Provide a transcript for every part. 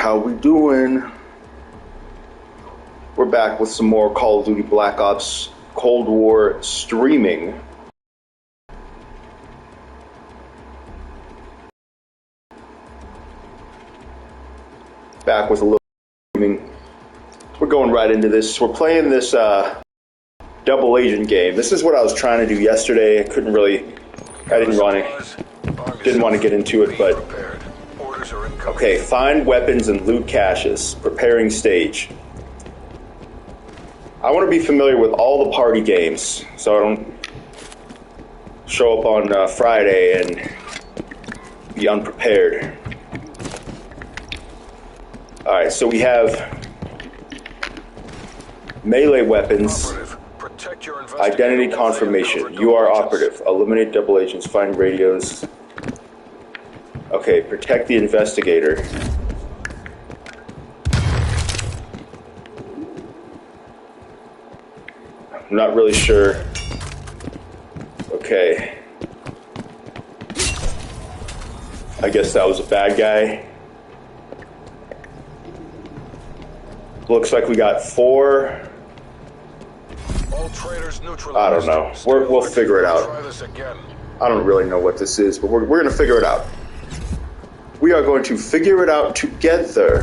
How we doing? We're back with some more Call of Duty Black Ops Cold War streaming. Back with a little streaming. We're going right into this. We're playing this double agent game. This is what I was trying to do yesterday. I didn't want to get into it, but okay, find weapons and loot caches. Preparing stage. I want to be familiar with all the party games, so I don't show up on Friday and be unprepared. Alright, so we have melee weapons, identity confirmation, you are operative, eliminate double agents, find radios. Okay, protect the investigator. I'm not really sure. Okay. I guess that was a bad guy. Looks like we got 4. I don't know. We'll figure it out. I don't really know what this is, but we're going to figure it out. We are going to figure it out together.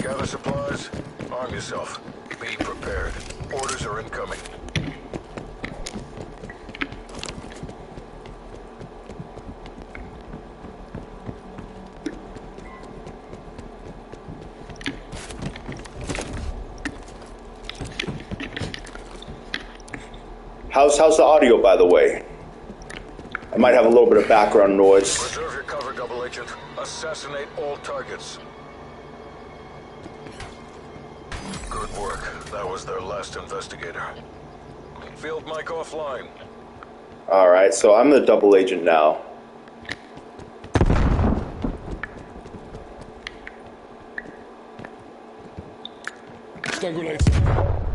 Gather supplies, arm yourself, be prepared. Orders are incoming. How's the audio, by the way? I might have a little bit of background noise. Preserve your cover, double agent. Assassinate all targets. Good work. That was their last investigator. Field mic offline. Alright, so I'm the double agent now.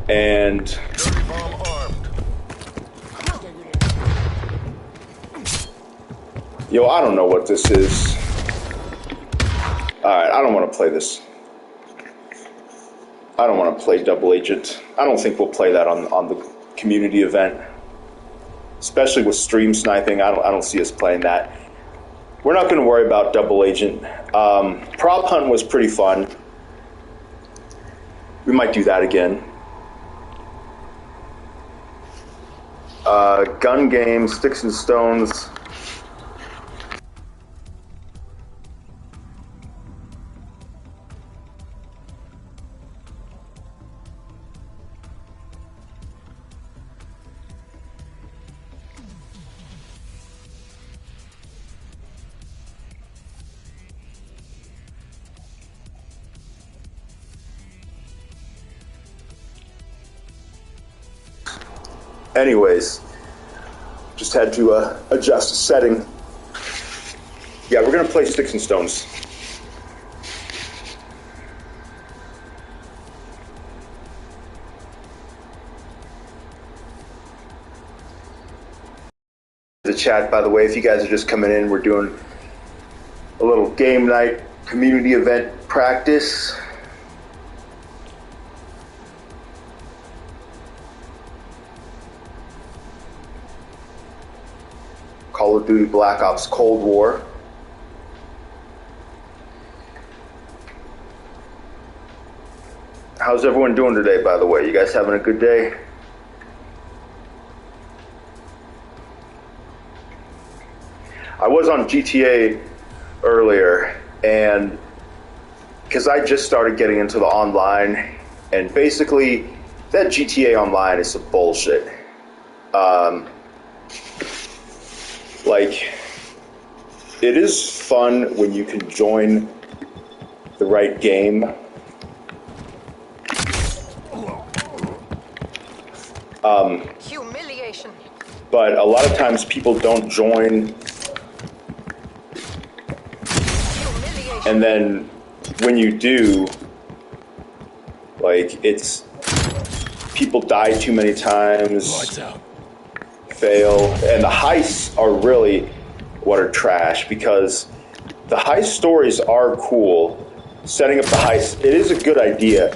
And Dirty bomb armed. yo, I don't know what this is. Alright, I don't want to play this. I don't want to play double agent. I don't think we'll play that on the community event. Especially with stream sniping, I don't see us playing that. We're not going to worry about double agent. Prop hunt was pretty fun. We might do that again. Gun game, sticks and stones. Anyways, just had to adjust the setting. Yeah, we're gonna play sticks and stones. The chat, by the way, if you guys are just coming in, we're doing a little game night community event practice. Call of Duty Black Ops Cold War. How's everyone doing today, by the way? You guys having a good day? I was on GTA earlier, and because I just started getting into the online, and basically that GTA Online is some bullshit. Like, it is fun when you can join the right game. Humiliation. But a lot of times people don't join And then when you do, like, it's people die too many times, Lights out. fail, and the heists are really what are trash, because the heist stories are cool. Setting up the heist, it is a good idea.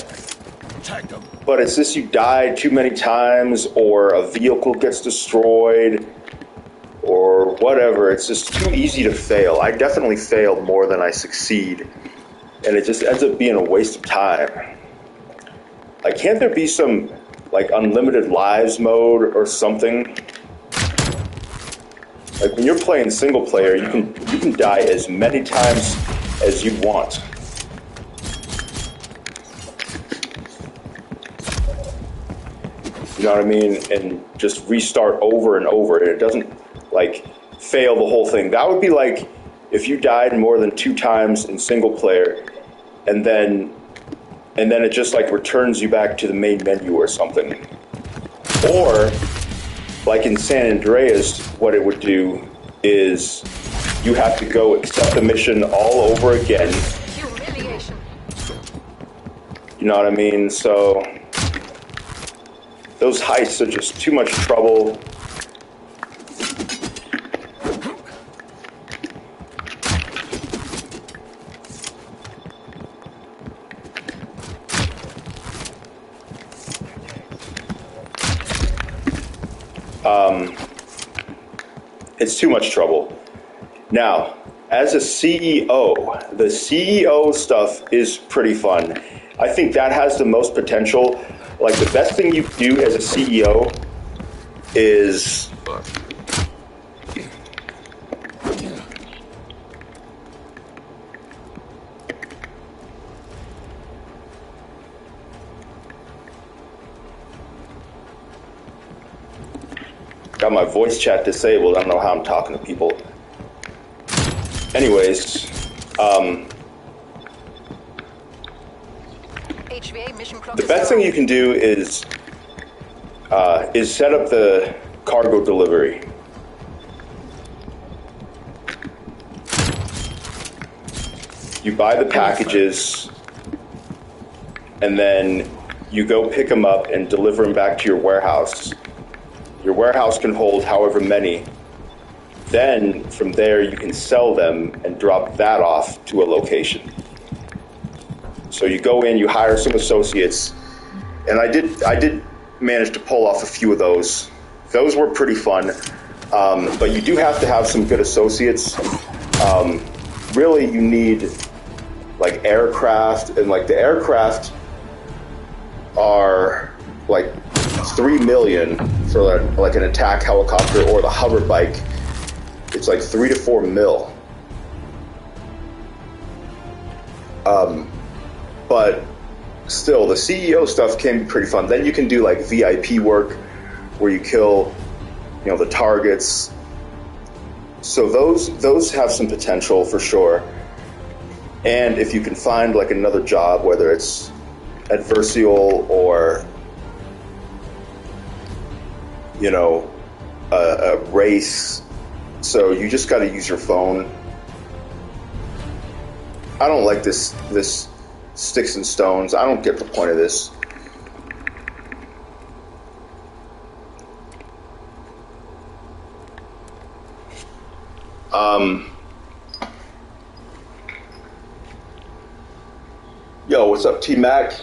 Tag them. But it's just you die too many times, or a vehicle gets destroyed, or whatever. It's just too easy to fail. I definitely failed more than I succeed, and it just ends up being a waste of time. Like, can't there be some, like, unlimited lives mode or something? Like, when you're playing single player, you can die as many times as you want. You know what I mean? And just restart over and over, and it doesn't, like, fail the whole thing. That would be like if you died more than 2 times in single player, and then it just, like, returns you back to the main menu or something. Or, like in San Andreas, what it would do is you have to go accept the mission all over again. Humiliation. You know what I mean? So those heists are just too much trouble. It's too much trouble. Now, as a CEO, the CEO stuff is pretty fun. I think that has the most potential. Like, the best thing you do as a CEO is got my voice chat disabled. I don't know how I'm talking to people. Anyways, HVA mission clock the is best zero. thing you can do is set up the cargo delivery. You buy the packages, and then you go pick them up and deliver them back to your warehouse. Your warehouse can hold however many. Then, from there, you can sell them and drop that off to a location. So you go in, you hire some associates, and I did manage to pull off a few of those. Those were pretty fun, but you do have to have some good associates. Really, you need, like, aircraft, and, like, the aircraft are like 3 million for, like, an attack helicopter, or the hover bike. It's like 3 to 4 mil. But still, the CEO stuff can be pretty fun. Then you can do, like, VIP work where you kill, you know, the targets. So those have some potential for sure. And if you can find, like, another job, whether it's adversarial or, you know, a race. So you just got to use your phone. I don't like this sticks and stones. I don't get the point of this. Yo, what's up, T-Mac?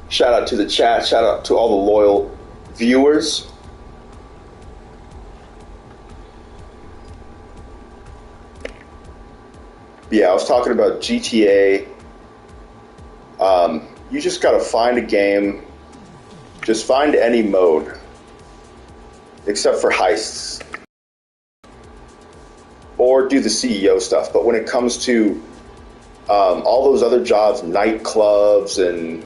Shout out to the chat. Shout out to all the loyal viewers. Yeah, I was talking about GTA. You just gotta find a game. Just find any mode, except for heists, or do the CEO stuff. But when it comes to all those other jobs, nightclubs, and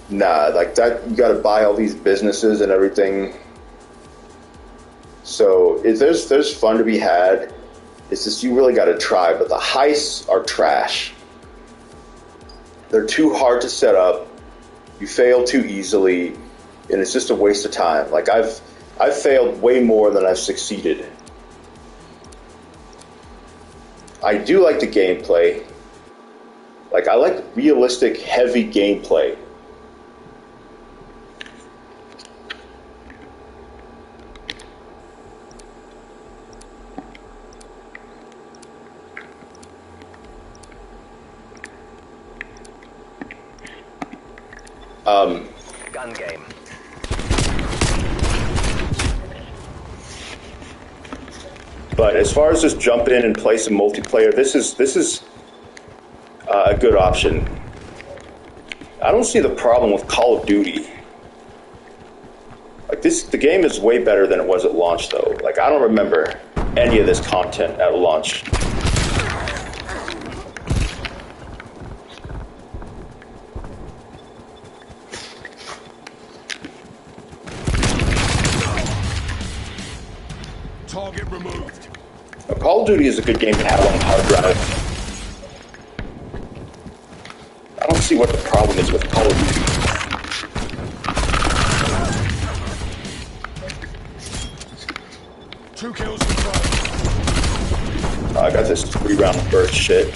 nah, like that, you gotta buy all these businesses and everything. So there's fun to be had. It's just you really gotta try. But the heists are trash. They're too hard to set up. You fail too easily, and it's just a waste of time. Like I've failed way more than I've succeeded. I do like the gameplay. Like, I like realistic, heavy gameplay. Gun game. But as far as just jump in and play some multiplayer, this is a good option. I don't see the problem with Call of Duty. Like the game is way better than it was at launch, though. Like, I don't remember any of this content at launch. Target removed. Now, Call of Duty is a good game to have on the hard drive. I don't see what the problem is with Call of Duty. Two kills confirmed. I got this 3-round burst shit.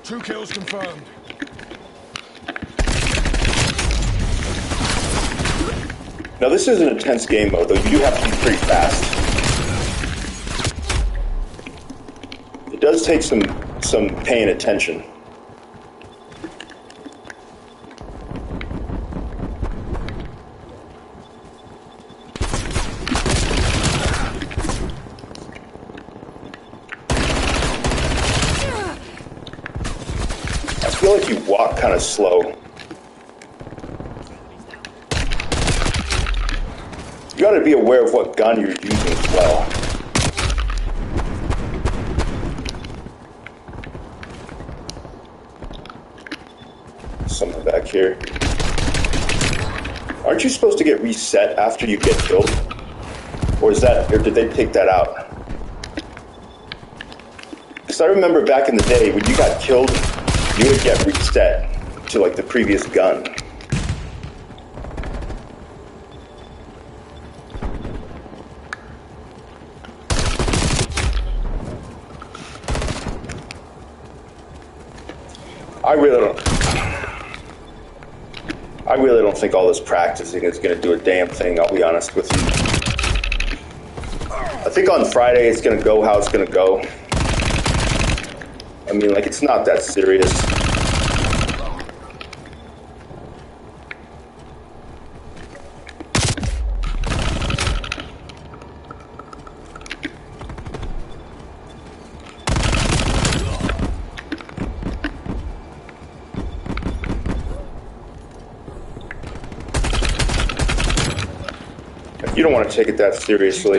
Two kills confirmed. Now, this is an intense game mode, though. You do have to be pretty fast. It does take some paying attention. I feel like you walk kind of slow. You got to be aware of what gun you're using as well. Something back here. Aren't you supposed to get reset after you get killed? Or did they take that out? Because I remember back in the day when you got killed, you would get reset to like the previous gun. I really don't think all this practicing is going to do a damn thing, I'll be honest with you. I think on Friday it's going to go how it's going to go. I mean, like, it's not that serious. You don't want to take it that seriously.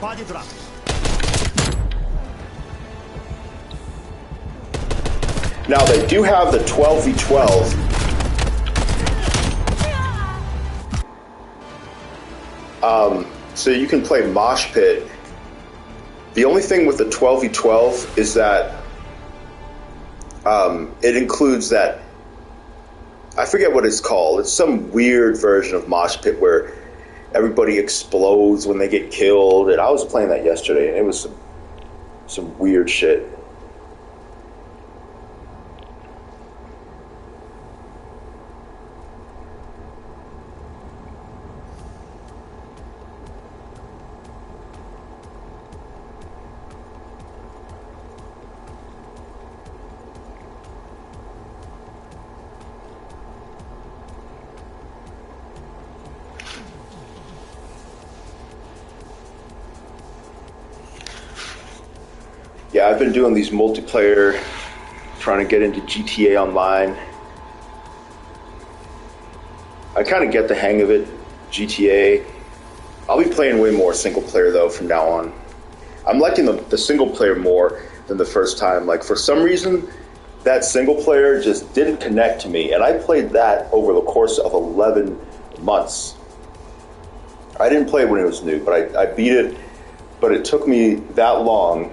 Body drop. Now, they do have the 12v12. So you can play Mosh Pit. The only thing with the 12v12 is that it includes that, I forget what it's called. It's some weird version of Mosh Pit where everybody explodes when they get killed. And I was playing that yesterday, and it was some weird shit. Yeah, I've been doing these multiplayer, trying to get into GTA Online. I kind of get the hang of it, GTA. I'll be playing way more single player, though, from now on. I'm liking the single player more than the first time. Like, for some reason, that single player just didn't connect to me, and I played that over the course of 11 months. I didn't play it when it was new, but I beat it. But it took me that long,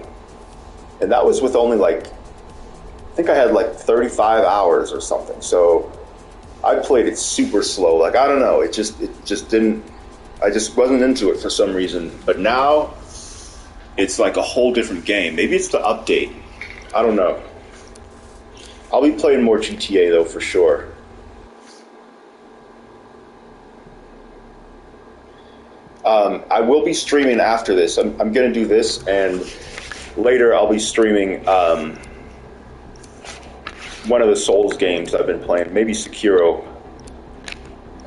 and that was with only like, I think I had like 35 hours or something. So I played it super slow. Like, I don't know, it just didn't. I just wasn't into it for some reason. But now it's like a whole different game. Maybe it's the update. I don't know. I'll be playing more GTA though for sure. I will be streaming after this. I'm going to do this, and later I'll be streaming one of the Souls games I've been playing. Maybe Sekiro.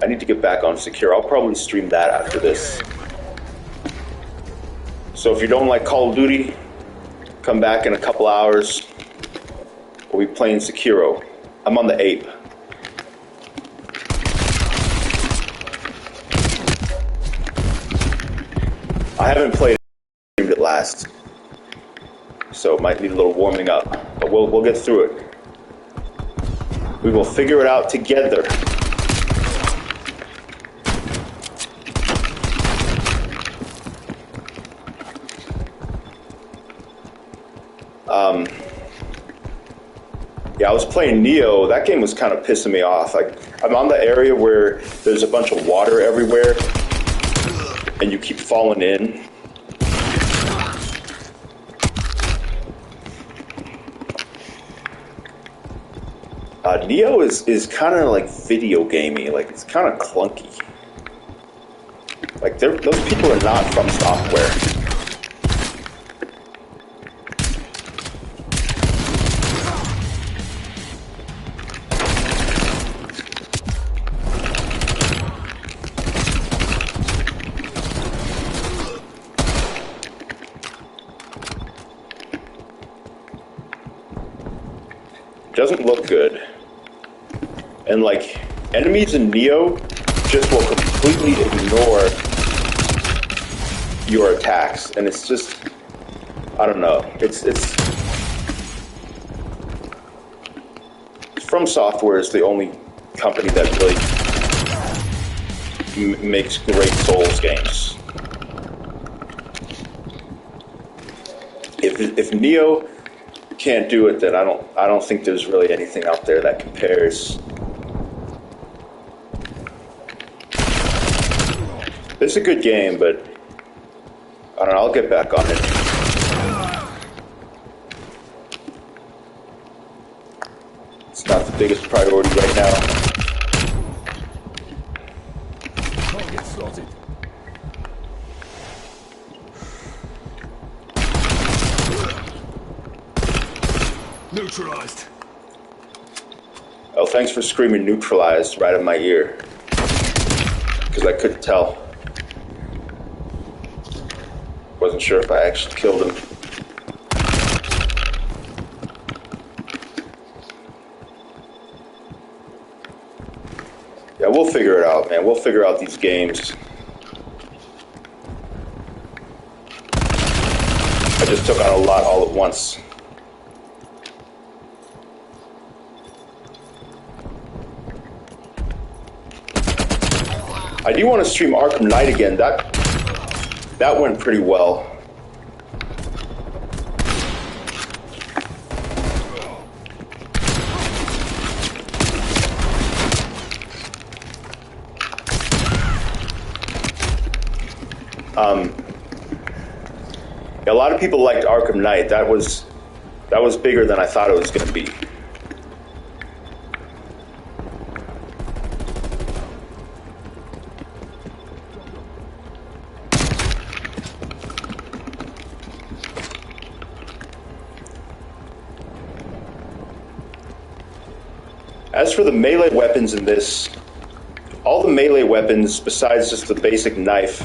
I need to get back on Sekiro. I'll probably stream that after this. So if you don't like Call of Duty, come back in a couple hours. We'll be playing Sekiro. I'm on the Ape. I haven't played it last, so it might need a little warming up, but we'll get through it. We will figure it out together. Yeah, I was playing Neo. That game was kind of pissing me off. I'm on the area where there's a bunch of water everywhere, and you keep falling in. Neo is kind of like video gamey. Like, it's kind of clunky. Like, those people are not from software. Doesn't look good. And like, enemies in Neo just will completely ignore your attacks, and it's just, I don't know. It's From Software is the only company that really makes great Souls games. If Neo can't do it, then I don't think there's really anything out there that compares. It's a good game, but I don't know, I'll get back on it. It's not the biggest priority right now. Target spotted. Neutralized. Oh, thanks for screaming neutralized right in my ear. Because I couldn't tell. Wasn't sure if I actually killed him. Yeah, we'll figure it out, man. We'll figure out these games. I just took on a lot all at once. I do want to stream Arkham Knight again. That went pretty well. A lot of people liked Arkham Knight. That was bigger than I thought it was going to be. As for the melee weapons in this, all the melee weapons, besides just the basic knife,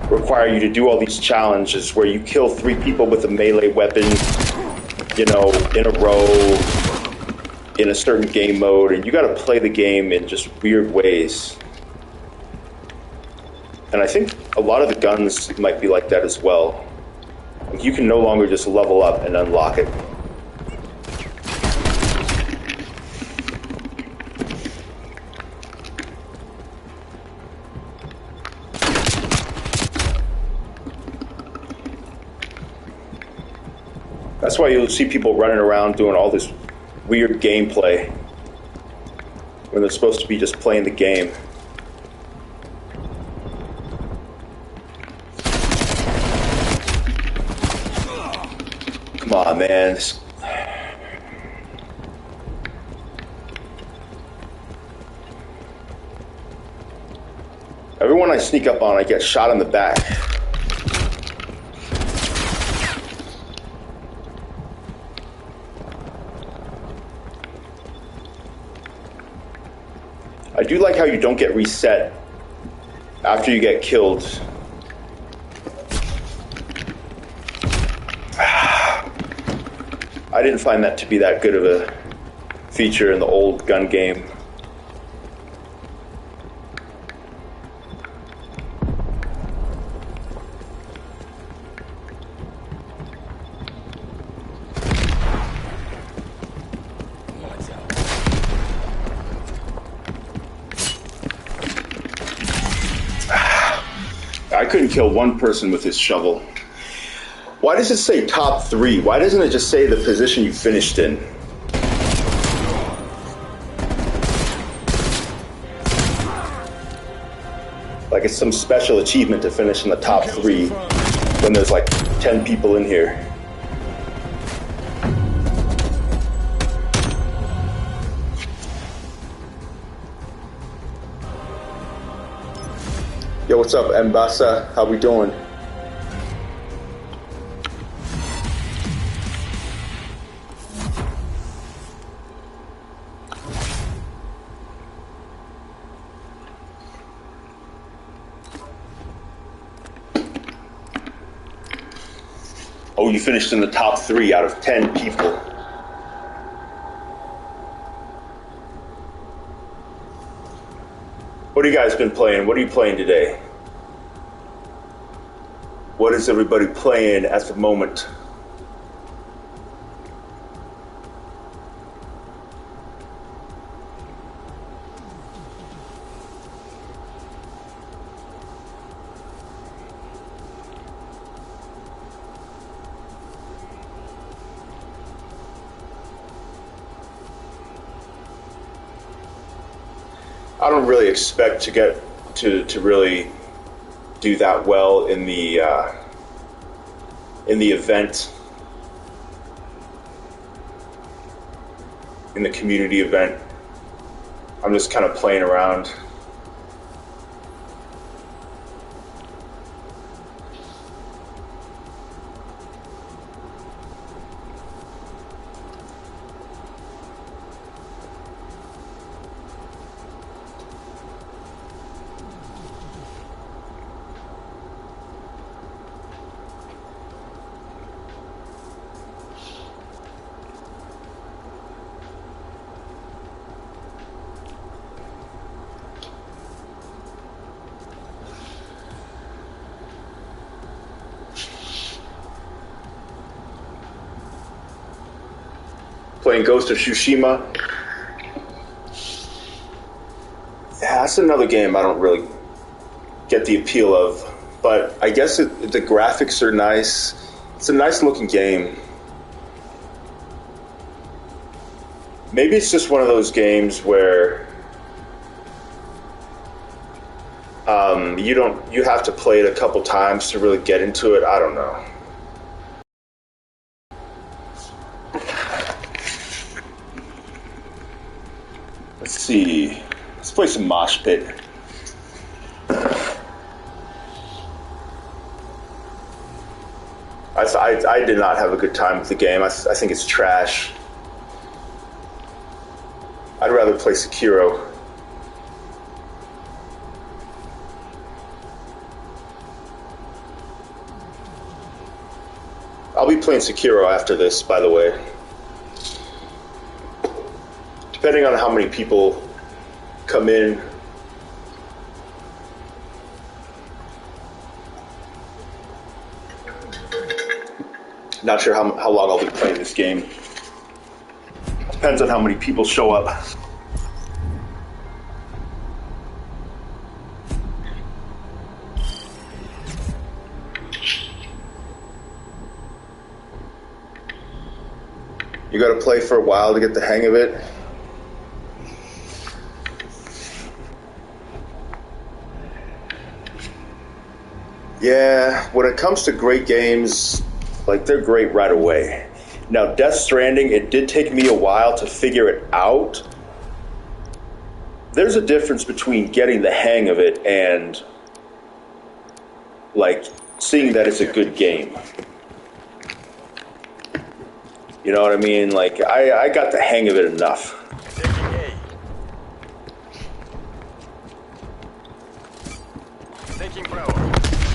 require you to do all these challenges where you kill 3 people with a melee weapon, you know, in a row, in a certain game mode, and you gotta play the game in just weird ways. And I think a lot of the guns might be like that as well. You can no longer just level up and unlock it. That's why you'll see people running around doing all this weird gameplay when they're supposed to be just playing the game. Come on, man. Everyone I sneak up on, I get shot in the back. I do like how you don't get reset after you get killed. I didn't find that to be that good of a feature in the old gun game. I couldn't kill one person with his shovel. Why does it say top 3? Why doesn't it just say the position you finished in? Like it's some special achievement to finish in the top 3 when there's like 10 people in here. Yo, what's up, Mbasa? How we doing? Oh, you finished in the top 3 out of 10 people. What have you guys been playing? What are you playing today? What is everybody playing at the moment? I don't really expect to get to really do that well in the event, in the community event. I'm just kind of playing around. Playing Ghost of Tsushima. Yeah, that's another game I don't really get the appeal of, but I guess the graphics are nice. It's a nice looking game. Maybe it's just one of those games where you have to play it a couple times to really get into it. I don't know. Let's see. Let's play some Mosh Pit. I did not have a good time with the game. I think it's trash. I'd rather play Sekiro. I'll be playing Sekiro after this, by the way. Depending on how many people come in. Not sure how long I'll be playing this game. Depends on how many people show up. You got to play for a while to get the hang of it. Yeah, when it comes to great games, like, they're great right away. Now, Death Stranding, it did take me a while to figure it out. There's a difference between getting the hang of it and, like, seeing that it's a good game. You know what I mean? Like, I got the hang of it enough. Taking Bravo.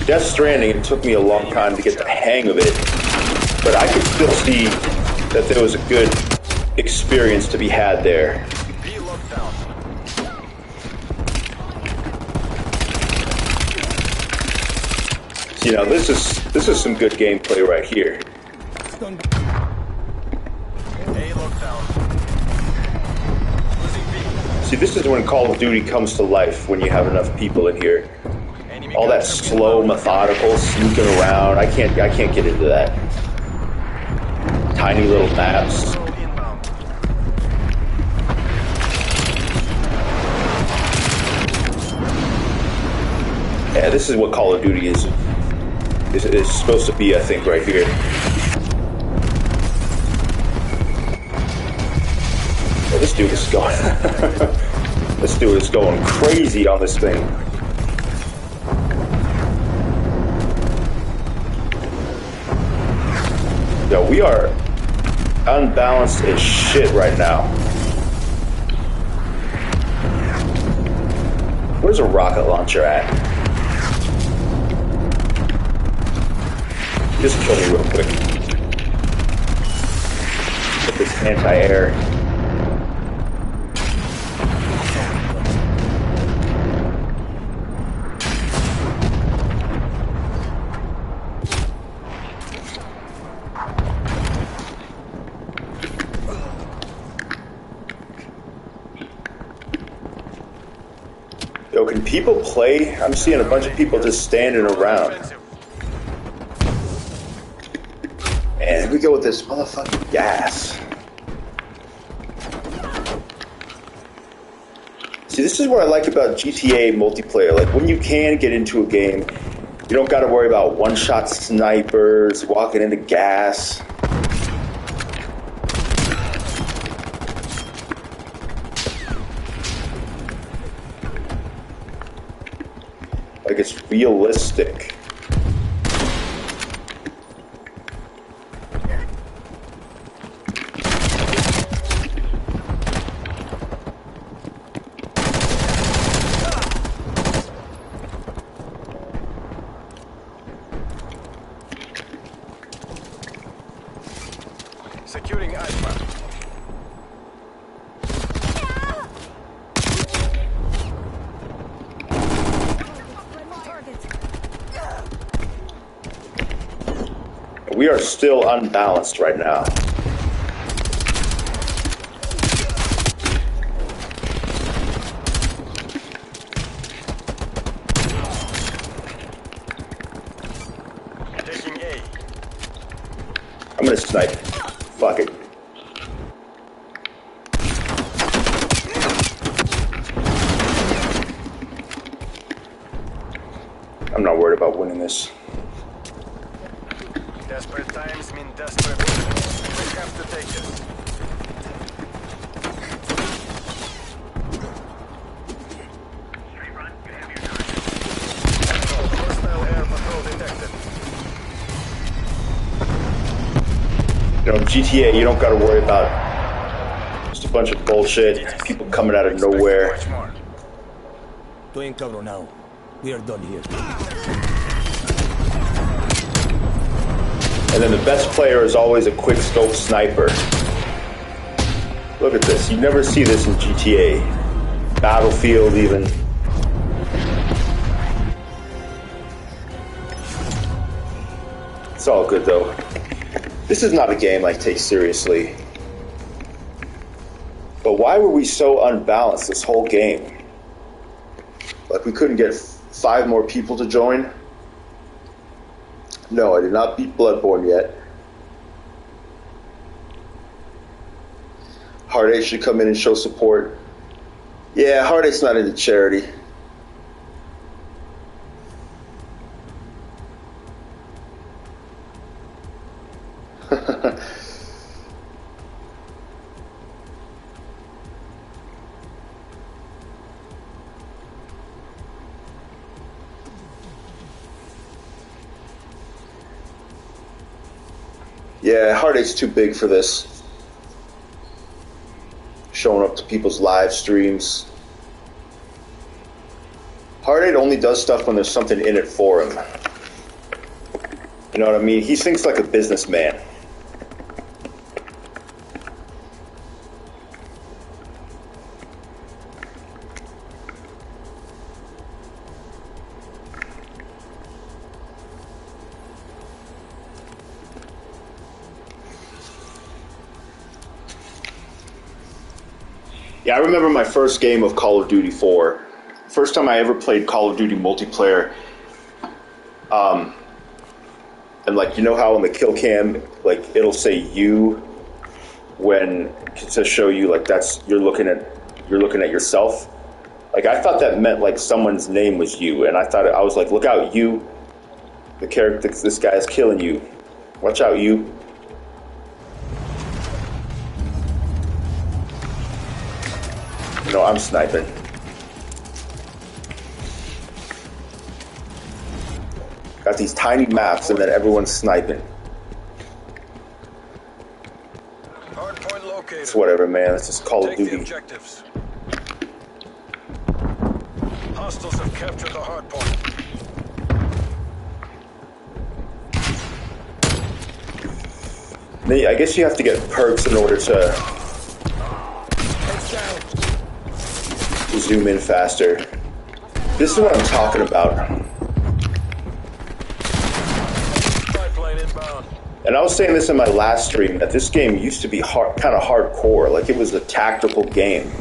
Death Stranding, it took me a long time to get the hang of it, but I could still see that there was a good experience to be had there. B locked down. You know, this is some good gameplay right here. A locked down. Losing B. See, this is when Call of Duty comes to life, when you have enough people in here. Enemy All that guns are slow, inbound. methodical sneaking around. I can't get into that. Tiny little maps. Inbound. Yeah, this is what Call of Duty is supposed to be, I think, right here. Oh, this dude is going. This dude is going crazy on this thing. Yo, we are unbalanced as shit right now. Where's a rocket launcher at? Just kill me real quick. Get this anti-air. Yo, can people play? I'm seeing a bunch of people just standing around. And here we go with this motherfucking gas. See, this is what I like about GTA multiplayer. Like, when you can get into a game, you don't got to worry about one-shot snipers, walking into gas. Like, it's realistic. Securing Alpha. We are still unbalanced right now. Taking A. I'm gonna snipe. Fuck it. I'm not worried about winning this. Desperate times mean desperate people. We have to take this. Hostile air patrol detected. You know, GTA, you don't gotta worry about just a bunch of bullshit, people coming out of nowhere. Much more. Estoy encabronado. We are done here. And then the best player is always a quick scope sniper. Look at this. You never see this in GTA. Battlefield even. It's all good though. This is not a game I take seriously. But why were we so unbalanced this whole game? Like, we couldn't get 5 more people to join? No, I did not beat Bloodborne yet. Hard 8 should come in and show support. Yeah, Hard 8's not into charity. Yeah, Hard 8's too big for this. Showing up to people's live streams. Hard 8 only does stuff when there's something in it for him. You know what I mean? He thinks like a businessman. Yeah, I remember my first game of Call of Duty 4. First time I ever played Call of Duty multiplayer. And like, you know how in the kill cam, like it'll say you when to show you like that's you're looking at yourself. Like I thought that meant like someone's name was you, and I was like, look out, you. The character, this guy is killing you. Watch out, you. No, I'm sniping. Got these tiny maps and then everyone's sniping. Hardpoint located. It's whatever, man. It's just Call of Take the Duty. objectives. Hostiles have captured the hardpoint. I guess you have to get perks in order to zoom in faster. This is what I'm talking about. And I was saying this in my last stream, that this game used to be kind of hardcore, like it was a tactical game.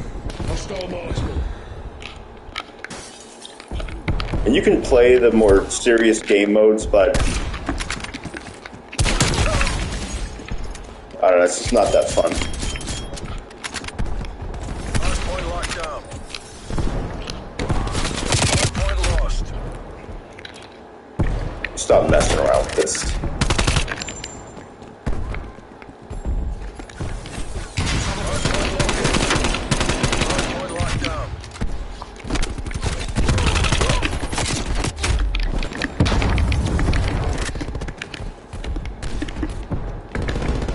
And you can play the more serious game modes, but I don't know, it's just not that fun. Hardpoint locked down. Hardpoint lost. Stop messing around with this.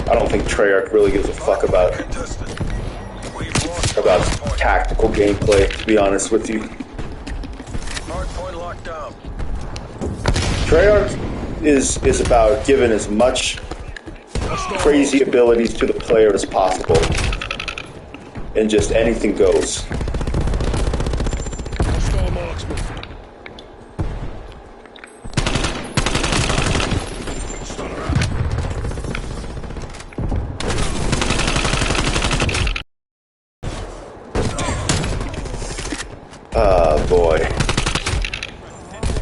I don't think Treyarch really gives a fuck about tactical gameplay, to be honest with you. Hardpoint locked down. Treyarch is about giving as much crazy abilities to the player as possible, and just anything goes. Oh boy.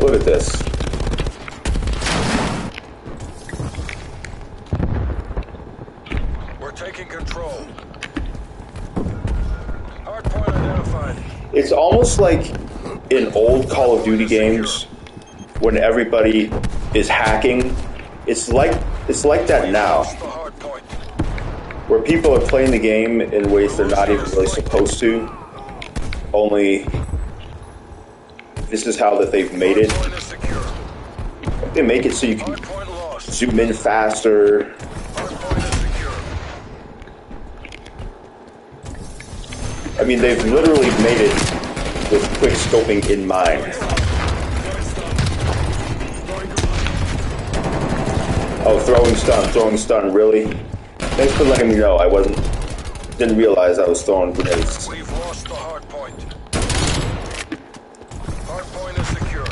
Look at this. We're taking control. Hardpoint identified. It's almost like in old Call of Duty games when everybody is hacking. It's like that now, The hardpoint. where people are playing the game in ways they're not even really supposed to. Only this is how that they've made it. Hardpoint is secure. They make it so you can Hardpoint lost. zoom in faster. Hardpoint is secure. I mean, they've literally made it with quick scoping in mind. Oh, throwing stun, really? Thanks for letting me know. Didn't realize I was throwing grenades. We've lost the hardpoint. Hardpoint is secure.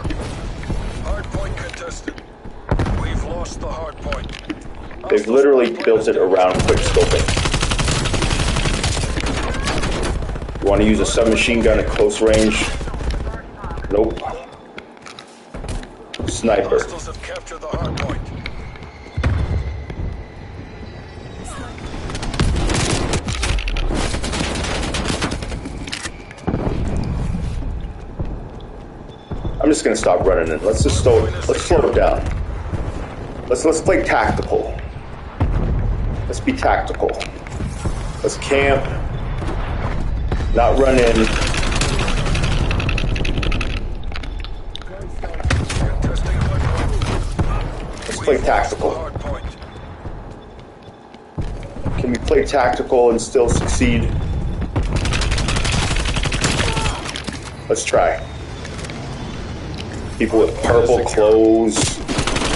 Hardpoint contested. We've lost the hardpoint. They've literally built it around quick scoping. You want to use a submachine gun at close range? Nope. Sniper. Hostiles have captured the hardpoint. I'm just gonna stop running it. Let's just slow it down. Let's play tactical. Let's be tactical. Let's camp. Not run in. Let's play tactical. Can we play tactical and still succeed? Let's try. People with purple clothes,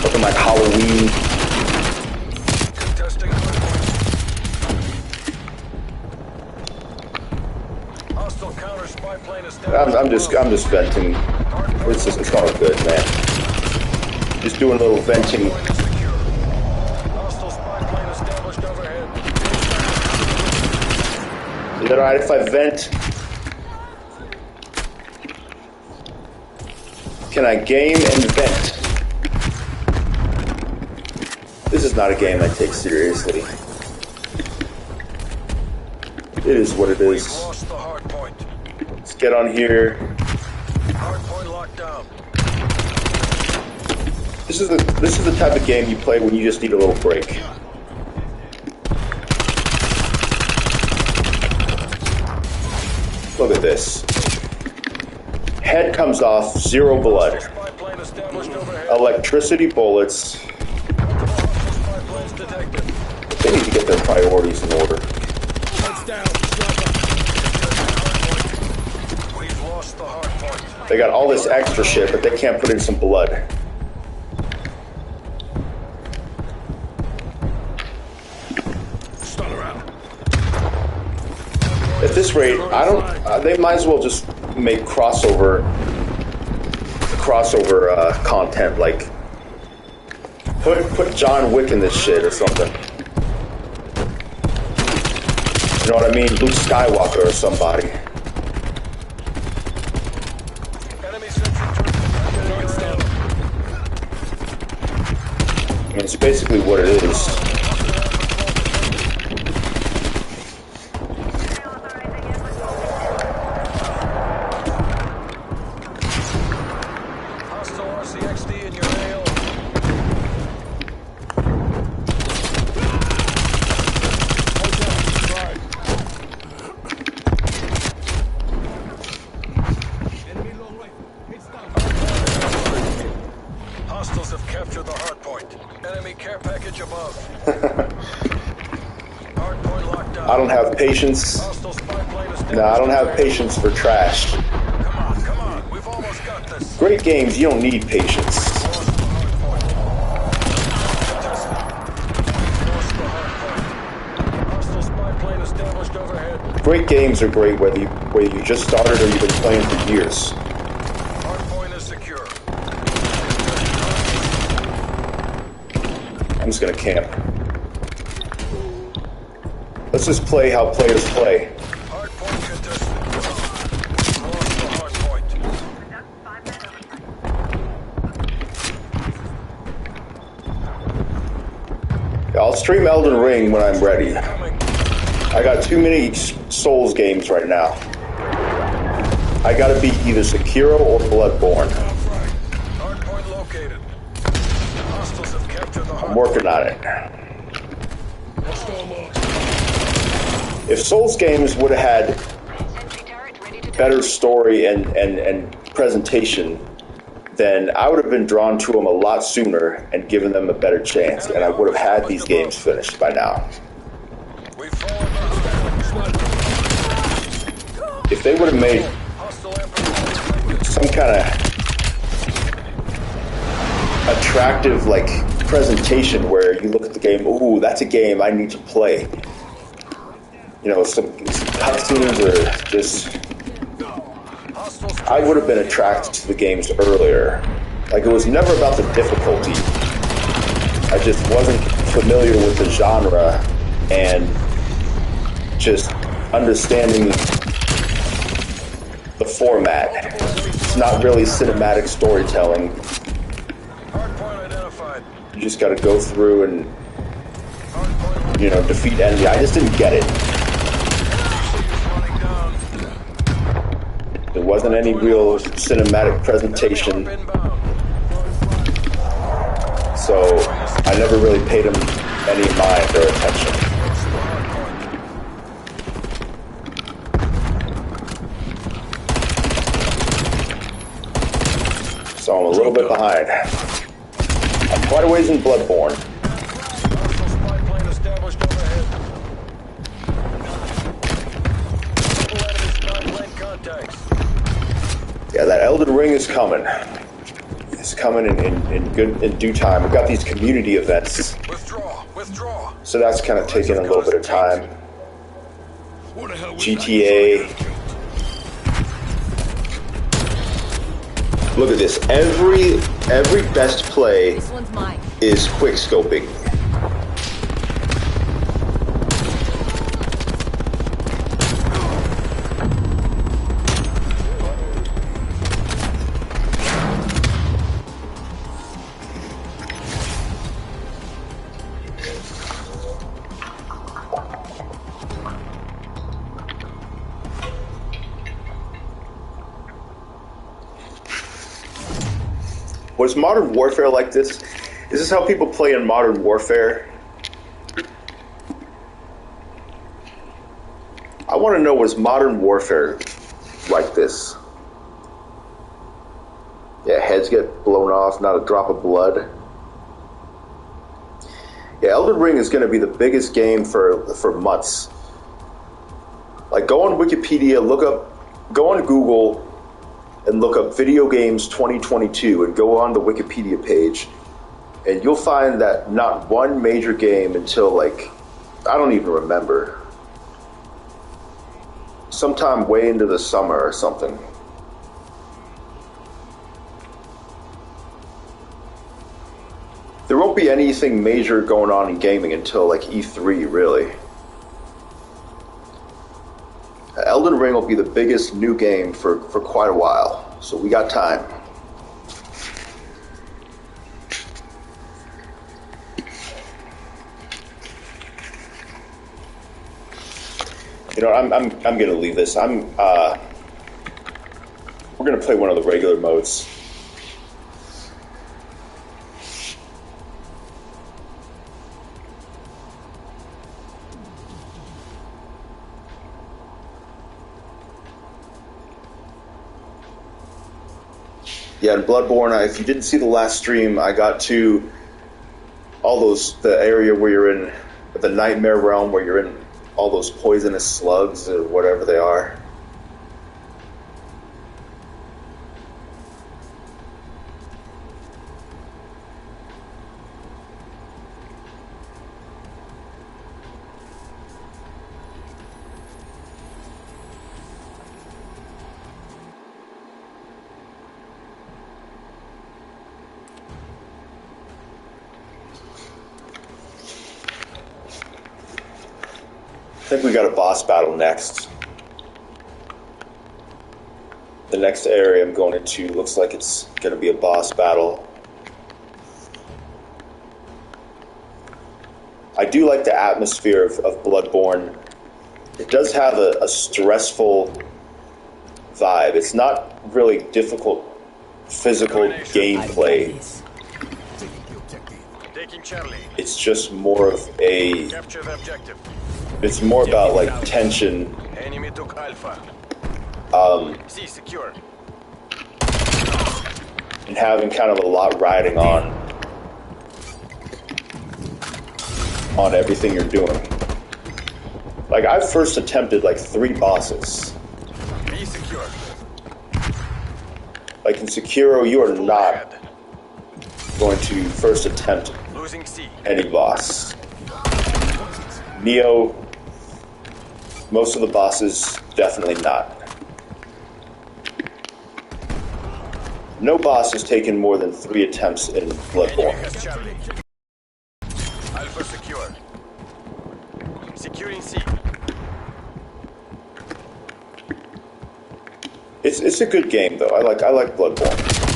looking like Halloween. I'm just venting. It's all good, man. Just doing a little venting. Is it alright if I vent? Can I game and vent? This is not a game I take seriously. It is what it is. Let's get on here. This is the type of game you play when you just need a little break. Look at this. Head comes off, 0 blood. Electricity bullets. They need to get their priorities in order. They got all this extra shit, but they can't put in some blood. At this rate, I don't. They might as well just make crossover content. Like put John Wick in this shit or something. You know what I mean? Luke Skywalker or somebody. I mean, it's basically what it is. I don't have patience. No, I don't have patience for trash. Come on, we've almost got this. Great games, you don't need patience. Great games are great whether you just started or you've been playing for years. Hardpoint is secure. I'm just gonna camp. Let's just play how players play. Hardpoint contested. Lost the hardpoint. Yeah, I'll stream Elden Ring when I'm ready. I got too many Souls games right now. I gotta beat either Sekiro or Bloodborne. Hardpoint located. Hostiles have captured the hardpoint. I'm working on it. If Souls games would have had better story and presentation, then I would have been drawn to them a lot sooner and given them a better chance, and I would have had these games finished by now. If they would have made some kind of attractive, like, presentation where you look at the game, ooh, that's a game I need to play. You know, some cutscenes or just... I would have been attracted to the games earlier. Like, it was never about the difficulty. I just wasn't familiar with the genre and just understanding the format. It's not really cinematic storytelling. You just gotta go through and, you know, defeat enemy. I just didn't get it. It wasn't any real cinematic presentation, so I never really paid him any mind or attention. So I'm a little bit behind. I'm quite a ways in Bloodborne. Yeah, that Elden Ring is coming. It's coming in due time. We've got these community events. Withdraw. So that's kind of taking a little bit of time. GTA. Look at this. Every best play is quick scoping. Was Modern Warfare like this? Is this how people play in Modern Warfare? I want to know, was Modern Warfare like this? Yeah, heads get blown off, not a drop of blood. Yeah, Elden Ring is going to be the biggest game for months. Like, go on Wikipedia, go on Google, and look up Video Games 2022 and go on the Wikipedia page, and you'll find that not one major game until, like, I don't even remember, sometime way into the summer or something. There won't be anything major going on in gaming until, like, E3, really. Elden Ring will be the biggest new game for quite a while, so we got time. You know, I'm gonna leave this. We're gonna play one of the regular modes. Yeah, in Bloodborne, if you didn't see the last stream, I got to the area where you're in the Nightmare Realm, where you're in all those poisonous slugs or whatever they are. I think we got a boss battle next. The next area I'm going into looks like it's going to be a boss battle. I do like the atmosphere of Bloodborne. It does have a stressful vibe. It's not really difficult physical gameplay. Taking Charlie. It's just more of a... Capture the objective. It's more about, like, tension. Enemy took Alpha. C secure. And having kind of a lot riding on everything you're doing. Like, I first attempted, like, 3 bosses. B secure. Like, in Sekiro, you are not going to first attempt Losing C. any boss. Neo, most of the bosses, definitely not. No boss has taken more than 3 attempts in Bloodborne. Charlie. Alpha secure. Securing C. It's a good game though. I like Bloodborne.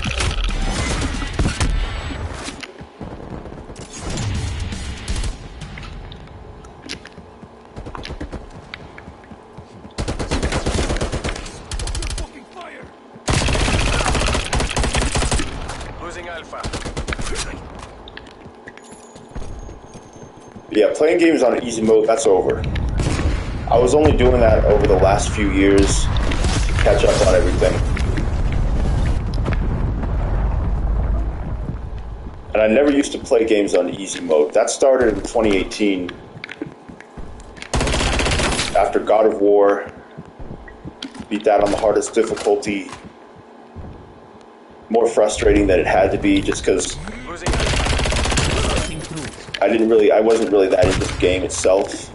Yeah, playing games on easy mode, that's over. I was only doing that over the last few years to catch up on everything. And I never used to play games on easy mode. That started in 2018. After God of War, beat that on the hardest difficulty. More frustrating than it had to be, just because I wasn't really that into the game itself.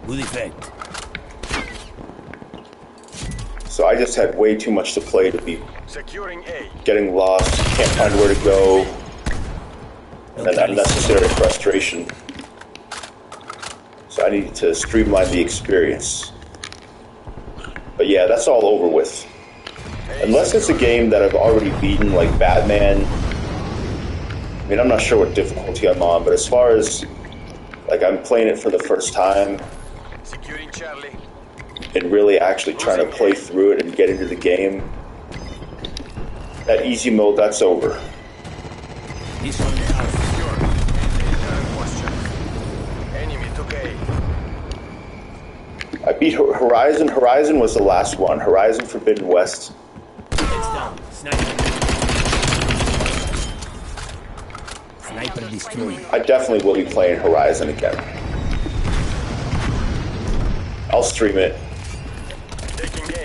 Good effect. So I just had way too much to play to be Securing A. getting lost, can't find where to go, and then unnecessary frustration. So I needed to streamline the experience. But yeah, that's all over with. Unless it's a game that I've already beaten, like Batman. I mean, I'm not sure what difficulty I'm on, but as far as, like, I'm playing it for the first time Securing Charlie. and really actually trying to play through it and get into the game, that easy mode, that's over. This one now. Question. Enemy took A. I beat Horizon. Horizon was the last one. Horizon Forbidden West. Heads down. Sniper. Sniper destroyed. I definitely will be playing Horizon again. I'll stream it. Taking A.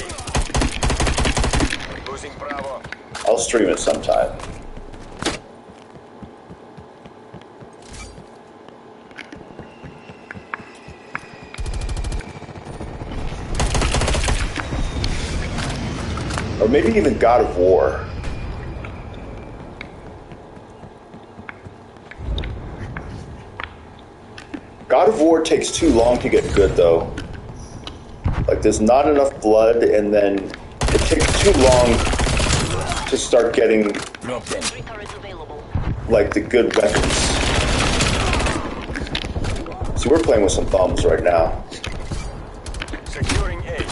Losing Bravo. I'll stream it sometime. Or maybe even God of War. God of War takes too long to get good, though. Like, there's not enough blood, and then it takes too long to start getting, Drop them. like, the good weapons. So we're playing with some bums right now. Securing A.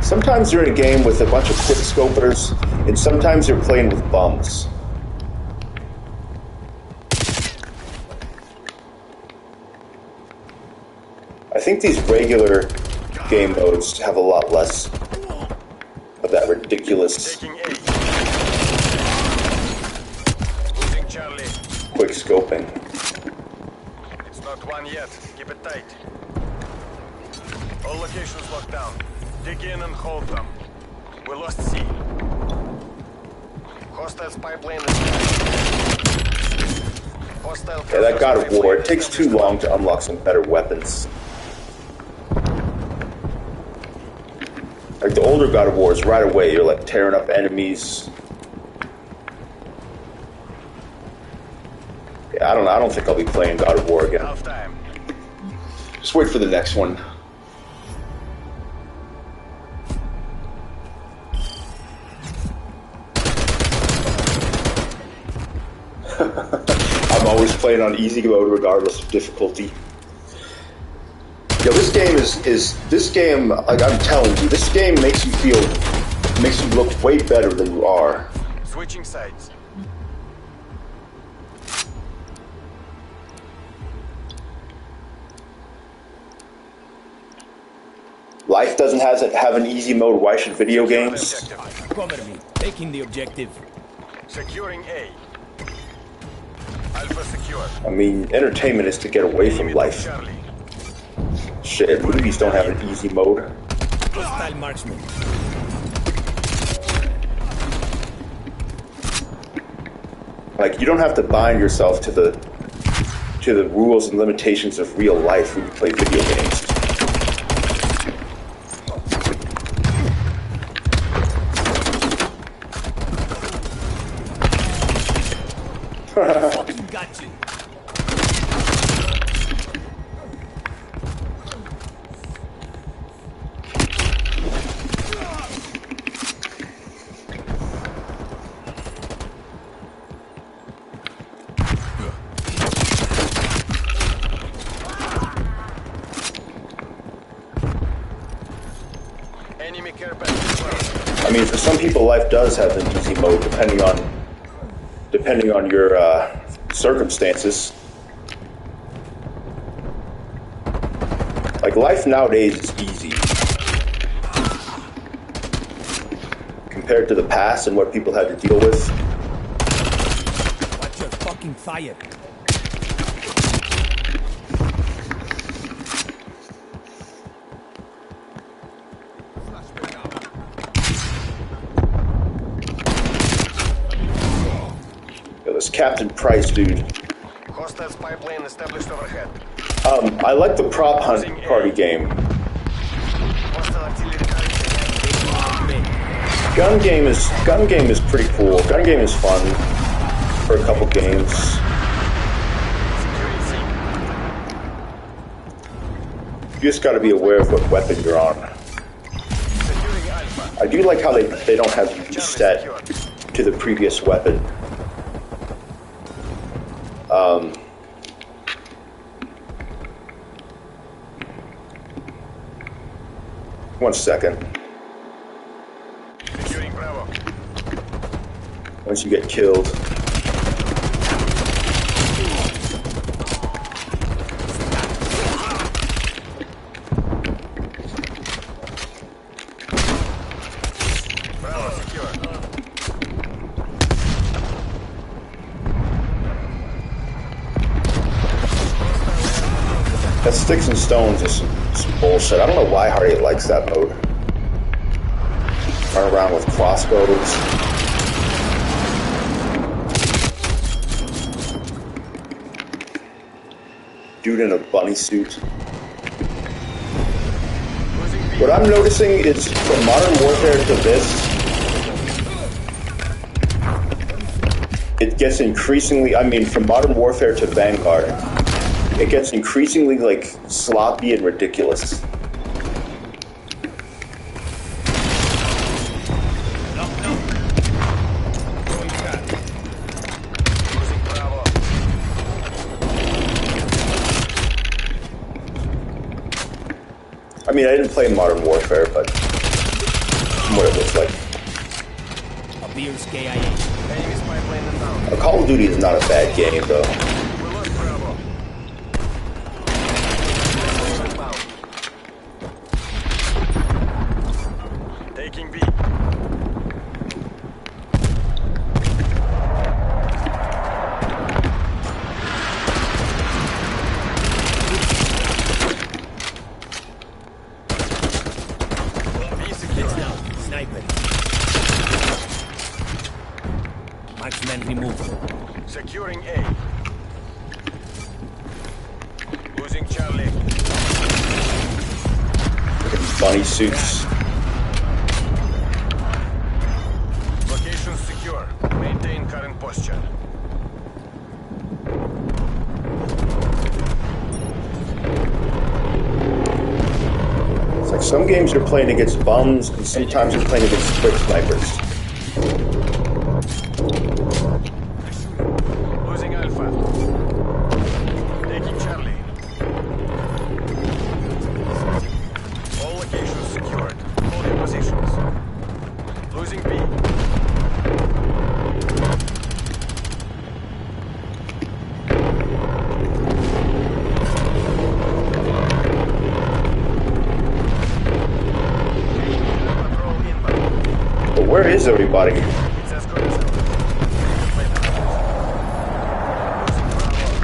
Sometimes you're in a game with a bunch of quick scopers, and sometimes you're playing with bums. I think these regular game modes have a lot less of that ridiculous Taking A. Losing Charlie. quick scoping. It's not one yet. Keep it tight. All locations locked down. Dig in and hold them. We lost C. Hostile spy plane is Hostile. Yeah, that God of War, it takes too long to unlock some better weapons. Like the older God of Wars, right away you're like tearing up enemies. Yeah, I don't think I'll be playing God of War again. Half time. Just wait for the next one. I'm always playing on easy mode regardless of difficulty. Yo, this game this game, like I'm telling you, this game makes you look way better than you are. Switching sides. Life doesn't have an easy mode. Why should video games? Objective. Cover me. Taking the objective. Securing A. Alpha secure. I mean, entertainment is to get away from life. Charlie. Shit, movies don't have an easy mode. Hostile marksman. Like, you don't have to bind yourself to the rules and limitations of real life when you play video games. Fucking got you. Enemy care package. I mean, for some people, life does have an easy mode, depending on depending on your circumstances. Like, life nowadays is easy compared to the past and what people had to deal with. Watch your fucking fire. Yo, this Captain Price dude. Hostiles pipeline established overhead. I like the prop hunt party game. Hostile artillery Gun game is pretty cool. Gun game is fun for a couple games. You just got to be aware of what weapon you're on. securing Alpha. I do like how they don't have you set to the previous weapon. One second. Securing Bravo. Once you get killed. Bravo secure. That sticks and stones is some bullshit. I don't know why Hardy likes that mode. Run around with crossbows. Dude in a bunny suit. What I'm noticing is from Modern Warfare to this, it gets increasingly, I mean, from Modern Warfare to Vanguard, it gets increasingly, like, sloppy and ridiculous. I mean, I didn't play Modern Warfare, but from what it looks like. A beer's KIA. Enemy's pipeline inbound. Call of Duty is not a bad game, though. We lost Bravo. Inbound. Taking B. Sniper. Marksman removed. Securing A. Losing Charlie. Look at these bunny suits. Location secure. Maintain current posture. It's like some games you're playing against bums, and sometimes you're playing against quick snipers. Losing Alpha. Taking Charlie. All locations secured. Hold your positions. Losing B. Patrol inbound. But where is everybody? It's as good as ever. Play the numbers. Losing Bravo.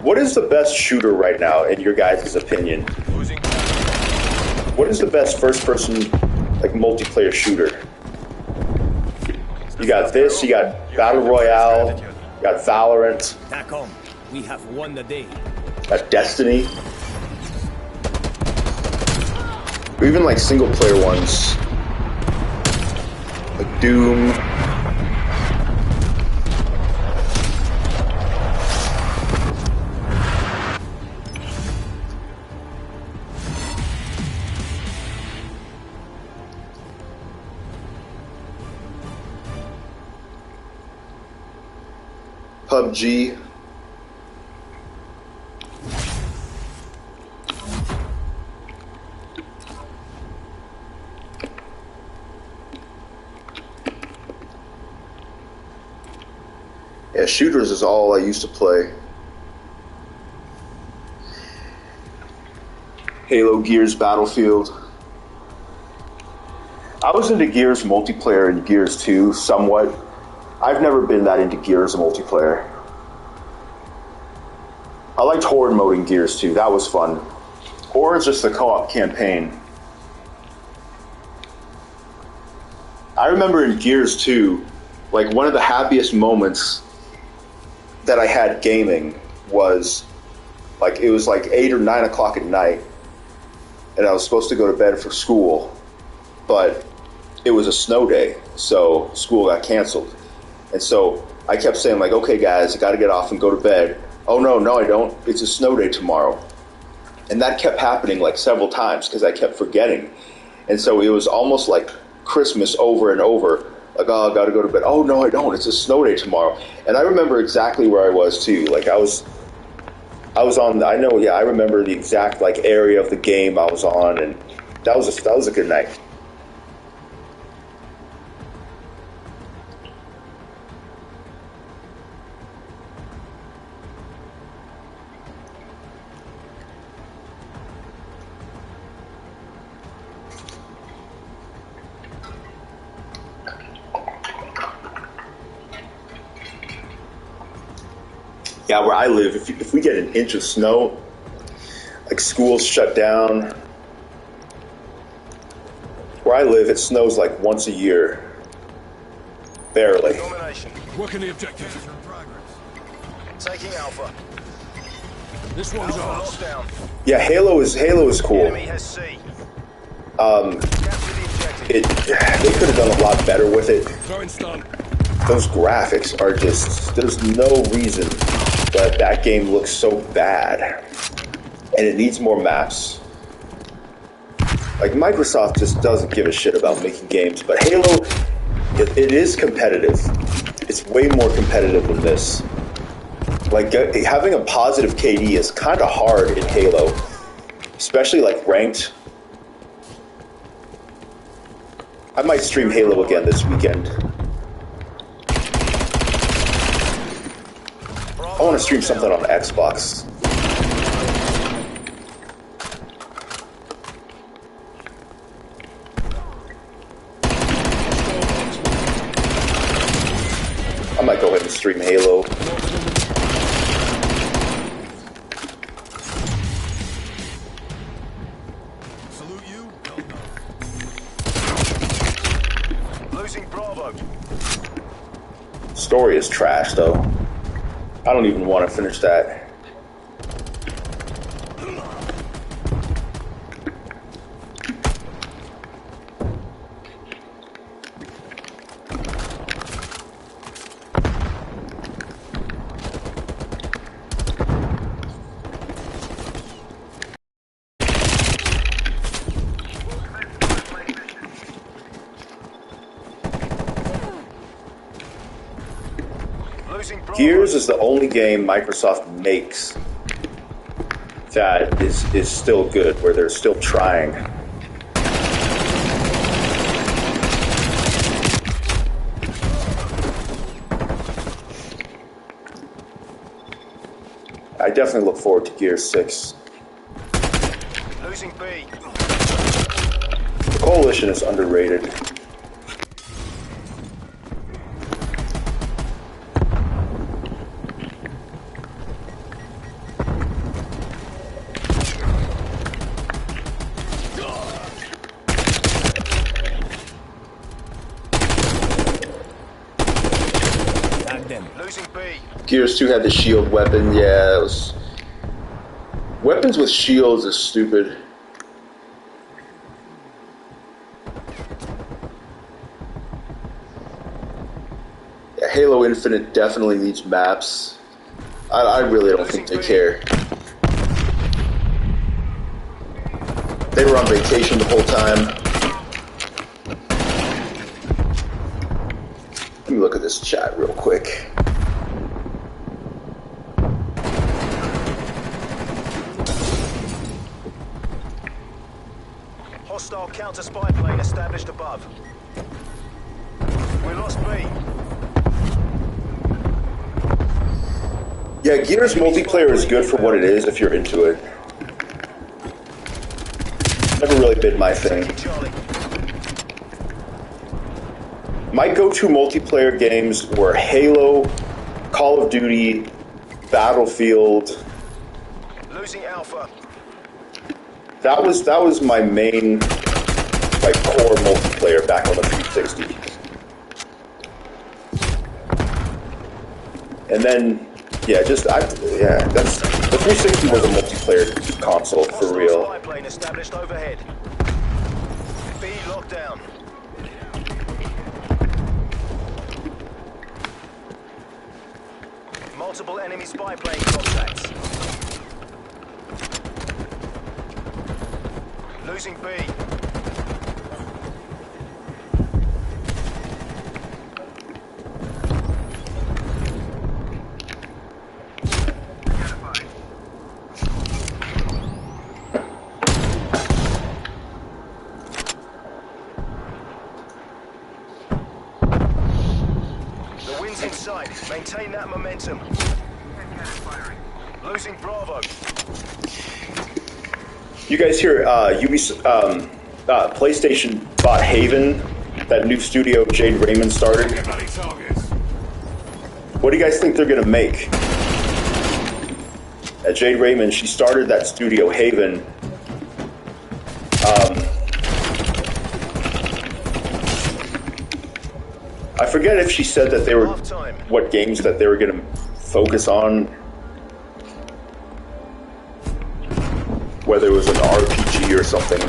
What is the best shooter right now, in your guys' opinion? Losing Charlie. What is the best first-person, like, multiplayer shooter? You got this, you got Battle Royale, you got Valorant, Back home. We have won the day. you got Destiny. Or even, like, single-player ones. Like Doom. PUBG. Yeah, shooters is all I used to play. Halo, Gears, Battlefield. I was into Gears multiplayer and Gears 2 somewhat. I've never been that into Gears multiplayer. I liked Horde mode in Gears 2. That was fun. Or it's just the co-op campaign. I remember in Gears 2, like one of the happiest moments that I had gaming was like it was like 8 or 9 o'clock at night, and I was supposed to go to bed for school, but it was a snow day, so school got canceled. And so I kept saying like, okay guys, I gotta get off and go to bed. Oh no, I don't. It's a snow day tomorrow. And that kept happening like several times because I kept forgetting. And so it was almost like Christmas over and over. Like, oh, I gotta go to bed. Oh no, I don't. It's a snow day tomorrow. And I remember exactly where I was too. Like I was on, I remember the exact like area of the game I was on, and that was a good night. Yeah, where I live, if we get an inch of snow, like schools shut down. Where I live, it snows like once a year. Barely. Domination. Working the objective. Taking Alpha. This one's Alpha ours. lockdown. Yeah, Halo is cool. Enemy has C. Capture the objective. They could have done a lot better with it. Throwing stun. Those graphics are just, there's no reason that game looks so bad. And it needs more maps. Like, Microsoft just doesn't give a shit about making games, but Halo, it is competitive. It's way more competitive than this. Like, having a positive KD is kind of hard in Halo, especially like ranked. I might stream Halo again this weekend. I want to stream something on Xbox. I might go ahead and stream Halo. Salute you. Losing Bravo. Story is trash, though. I don't even want to finish that. Losing Bravo. Gears is the only game Microsoft makes that is still good, where they're still trying. I definitely look forward to Gears 6. Losing B. The Coalition is underrated. Losing B. Gears 2 had the shield weapon, yeah, it was... Weapons with shields is stupid. Yeah, Halo Infinite definitely needs maps. I really don't think they care. They were on vacation the whole time. Let me look at this chat real quick. Hostile counter spy plane established above. We lost B. Yeah, Gears multiplayer is good for what it is if you're into it. Never really been my thing. Charlie. My go-to multiplayer games were Halo, Call of Duty, Battlefield. Losing Alpha. That was my main, like, core multiplayer back on the 360. And then, yeah, that's the 360 was a multiplayer console for real. Spy plane established overhead. B locked down. Multiple enemy spy plane contacts. Losing B. The wind's in sight. Maintain that momentum. Losing Bravo. You guys hear PlayStation bought Haven, that new studio Jade Raymond started? Bloody targets. What do you guys think they're gonna make? Jade Raymond, she started that studio Haven. I forget if she said that they were what games that they were gonna focus on. Whether it was an RPG or something.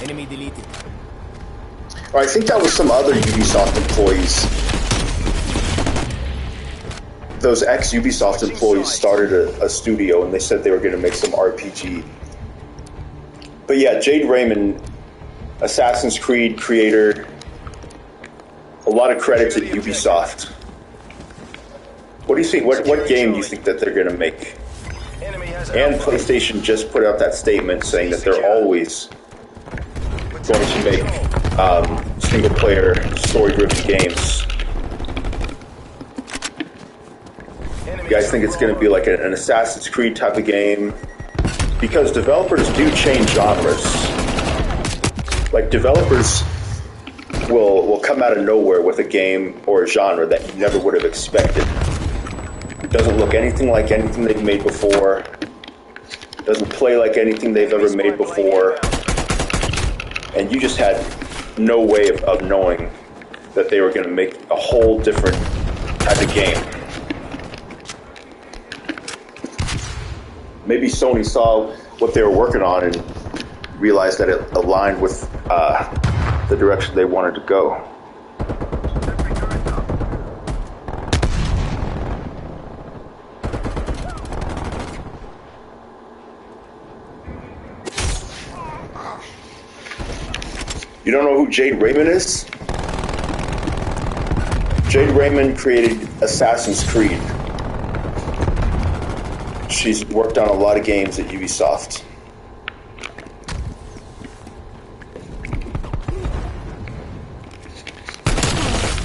Enemy deleted. Or I think that was some other Ubisoft employees. Those ex-Ubisoft employees started a studio and they said they were going to make some RPG. But yeah, Jade Raymond, Assassin's Creed creator, a lot of credit to Ubisoft. What do you think? What game do you think that they're going to make? And PlayStation just put out that statement saying that they're always going to make single-player, story-driven games. You guys think it's going to be like an Assassin's Creed type of game? Because developers do change genres. Like, developers will come out of nowhere with a game or a genre that you never would have expected. It doesn't look anything like anything they've made before. Doesn't play like anything they've ever made before. And you just had no way of knowing that they were going to make a whole different type of game. Maybe Sony saw what they were working on and realized that it aligned with the direction they wanted to go. You don't know who Jade Raymond is? Jade Raymond created Assassin's Creed. She's worked on a lot of games at Ubisoft.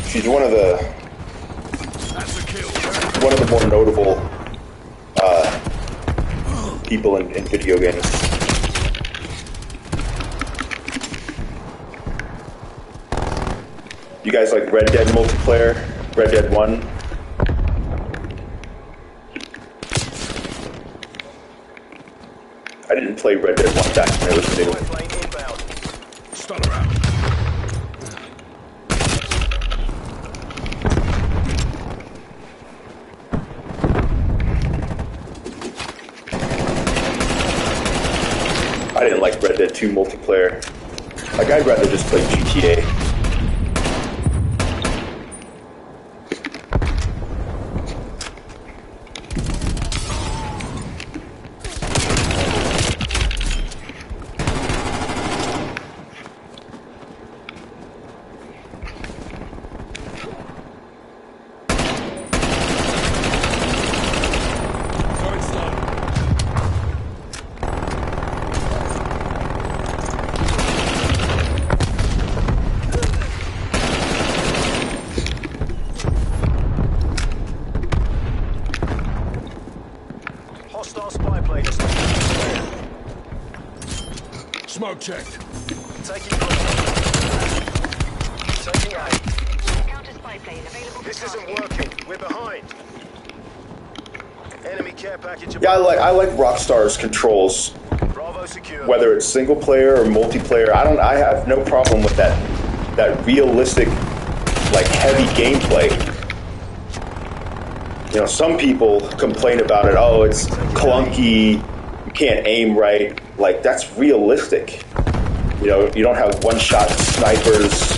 She's one of the more notable people in video games. You guys like Red Dead multiplayer? Red Dead 1? I didn't play Red Dead 1 back when it was new. Stun around. I didn't like Red Dead 2 multiplayer. Like, I'd rather just play GTA. Smoke checked. Taking A. Taking A. Counter spy plane available. This isn't working. We're behind. Enemy care package. Yeah, I like Rockstar's controls, Bravo secure. whether it's single player or multiplayer. I have no problem with that realistic, like, heavy gameplay. You know, some people complain about it. Oh, it's clunky. You can't aim right. Like, that's realistic. You know, you don't have one-shot snipers.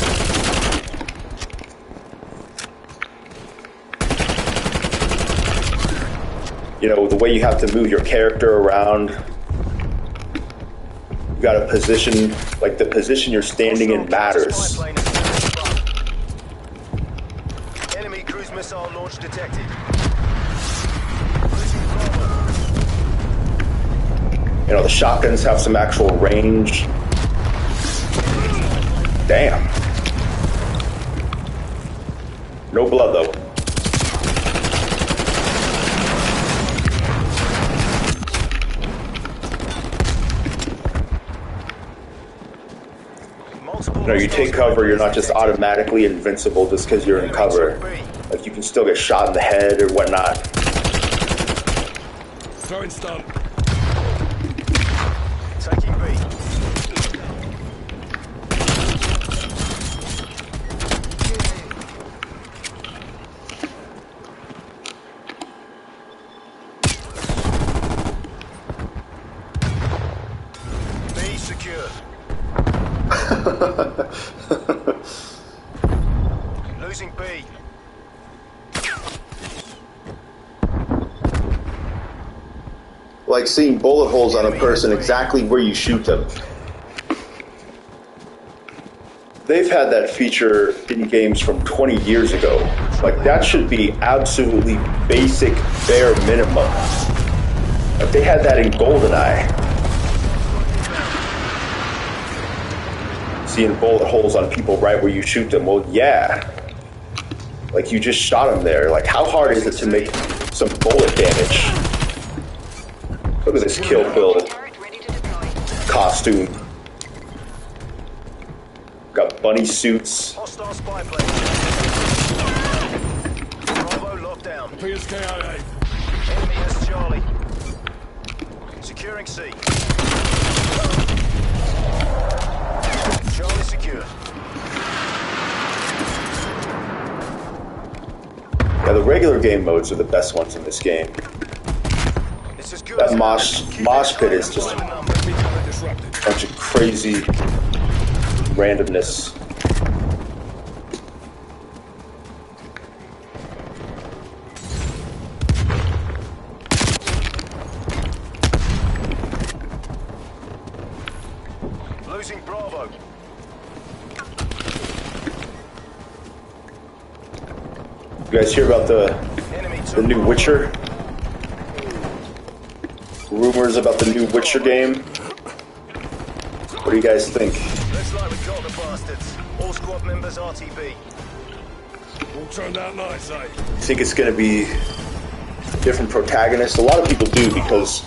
You know, the way you have to move your character around. You got to position, like the position you're standing in matters. Enemy cruise missile launch detected. You know, the shotguns have some actual range. Damn. No blood, though. You know, you take cover, you're not just automatically invincible just because you're in cover. Like, you can still get shot in the head or whatnot. Throwing stun. Taking B. B secure. Losing B. Like seeing bullet holes on a person exactly where you shoot them. They've had that feature in games from 20 years ago. Like, that should be absolutely basic, bare minimum. Like, they had that in GoldenEye. Seeing bullet holes on people right where you shoot them. Well, yeah. Like, you just shot them there. Like, how hard is it to make some bullet damage? Look at this Kill Bill costume. Got bunny suits. Hostile spy plane. Bravo locked down. PSKIA. Enemy has Charlie. Securing C. Charlie secure. Yeah, the regular game modes are the best ones in this game. It's as good That as mosh pit is just a bunch of crazy randomness. Losing Bravo. You guys hear about the Enemy new took Bravo. Witcher? Rumors about the new Witcher game? What do you guys think? Looks like we got the bastards. All squad members RTB. All turned out nice, eh? You think it's going to be different protagonists? A lot of people do, because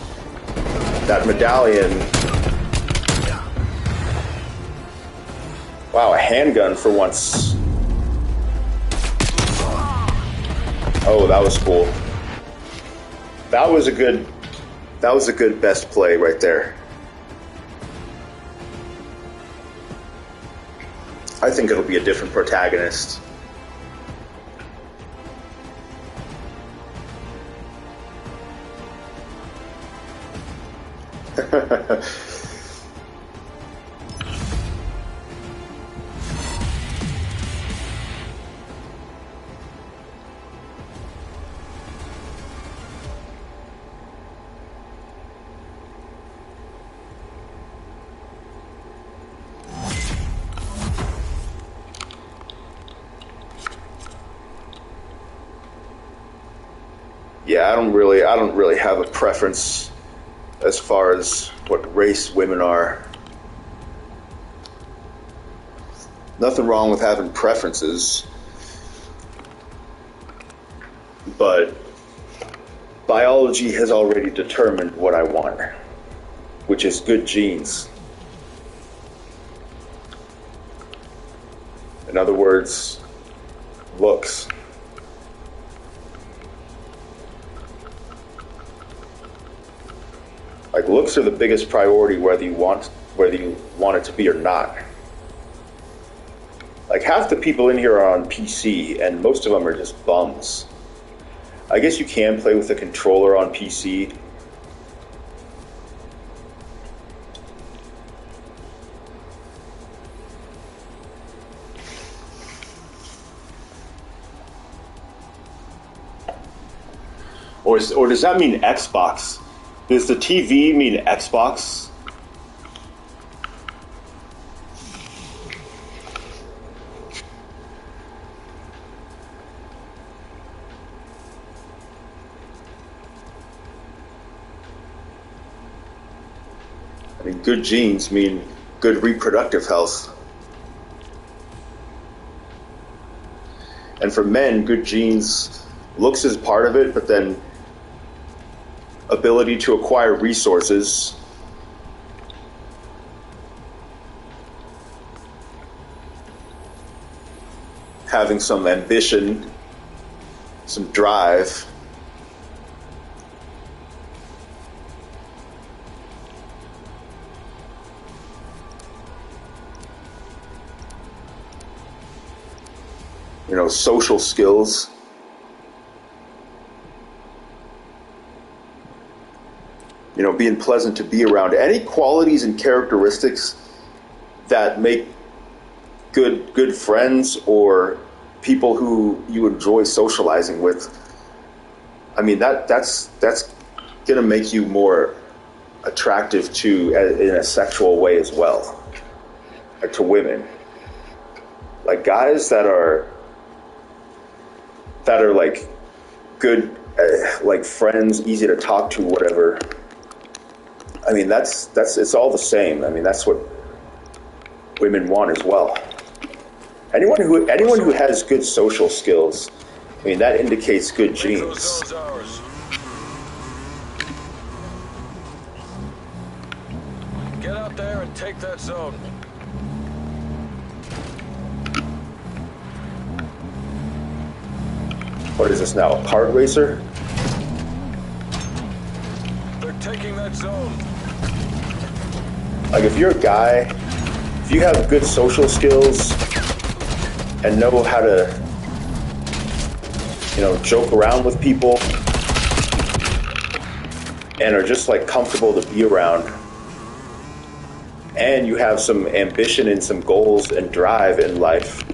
that medallion... Wow, a handgun for once. Oh, that was cool. That was a good best play right there. I think it'll be a different protagonist. Yeah, I don't really have a preference as far as what race women are. Nothing wrong with having preferences, but biology has already determined what I want, which is good genes. In other words, looks. Like, looks are the biggest priority whether you want it to be or not. Like, half the people in here are on PC, and most of them are just bums. I guess you can play with a controller on PC. Or does that mean Xbox? Does the TV mean Xbox? I mean, good genes mean good reproductive health. And for men, good genes, looks is part of it, but then ability to acquire resources, having some ambition, some drive, social skills. Being pleasant to be around. Any qualities and characteristics that make good friends or people who you enjoy socializing with. I mean, that's gonna make you more attractive in a sexual way as well, like to women. Like guys that are like good, like friends, easy to talk to, whatever. I mean, it's all the same. I mean, that's what women want as well. Anyone who has good social skills, I mean, that indicates good genes. Get out there and take that zone. What is this now, a kart racer? They're taking that zone. Like, if you're a guy, if you have good social skills and know how to, joke around with people and are just like comfortable to be around, and you have some ambition and some goals and drive in life,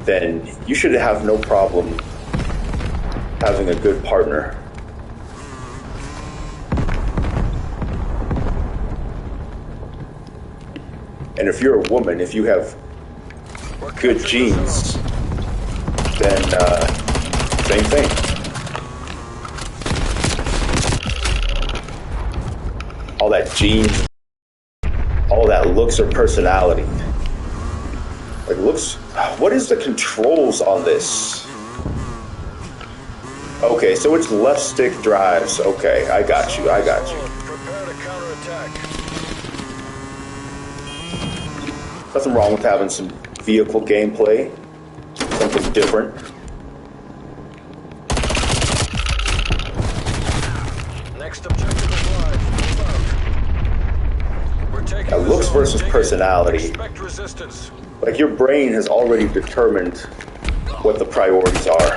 then you should have no problem having a good partner. And if you're a woman, if you have good genes, then same thing. All that genes, all that looks or personality. Like looks, what is the controls on this? Okay, so it's left stick drives. Okay, I got you. Prepare to counterattack. Nothing wrong with having some vehicle gameplay, something different. Next objective is live. We're taking Looks versus personality. Expect resistance. Like your brain has already determined what the priorities are.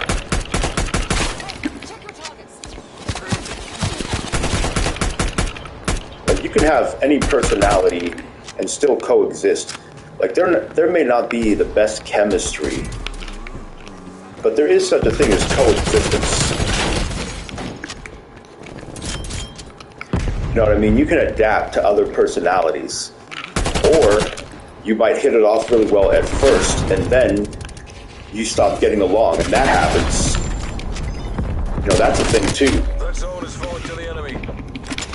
Like you can have any personality and still coexist. Like there may not be the best chemistry, but there is such a thing as coexistence. You know what I mean? You can adapt to other personalities, or you might hit it off really well at first, and then you stop getting along, and that happens. That's a thing too. That zone is falling to the enemy.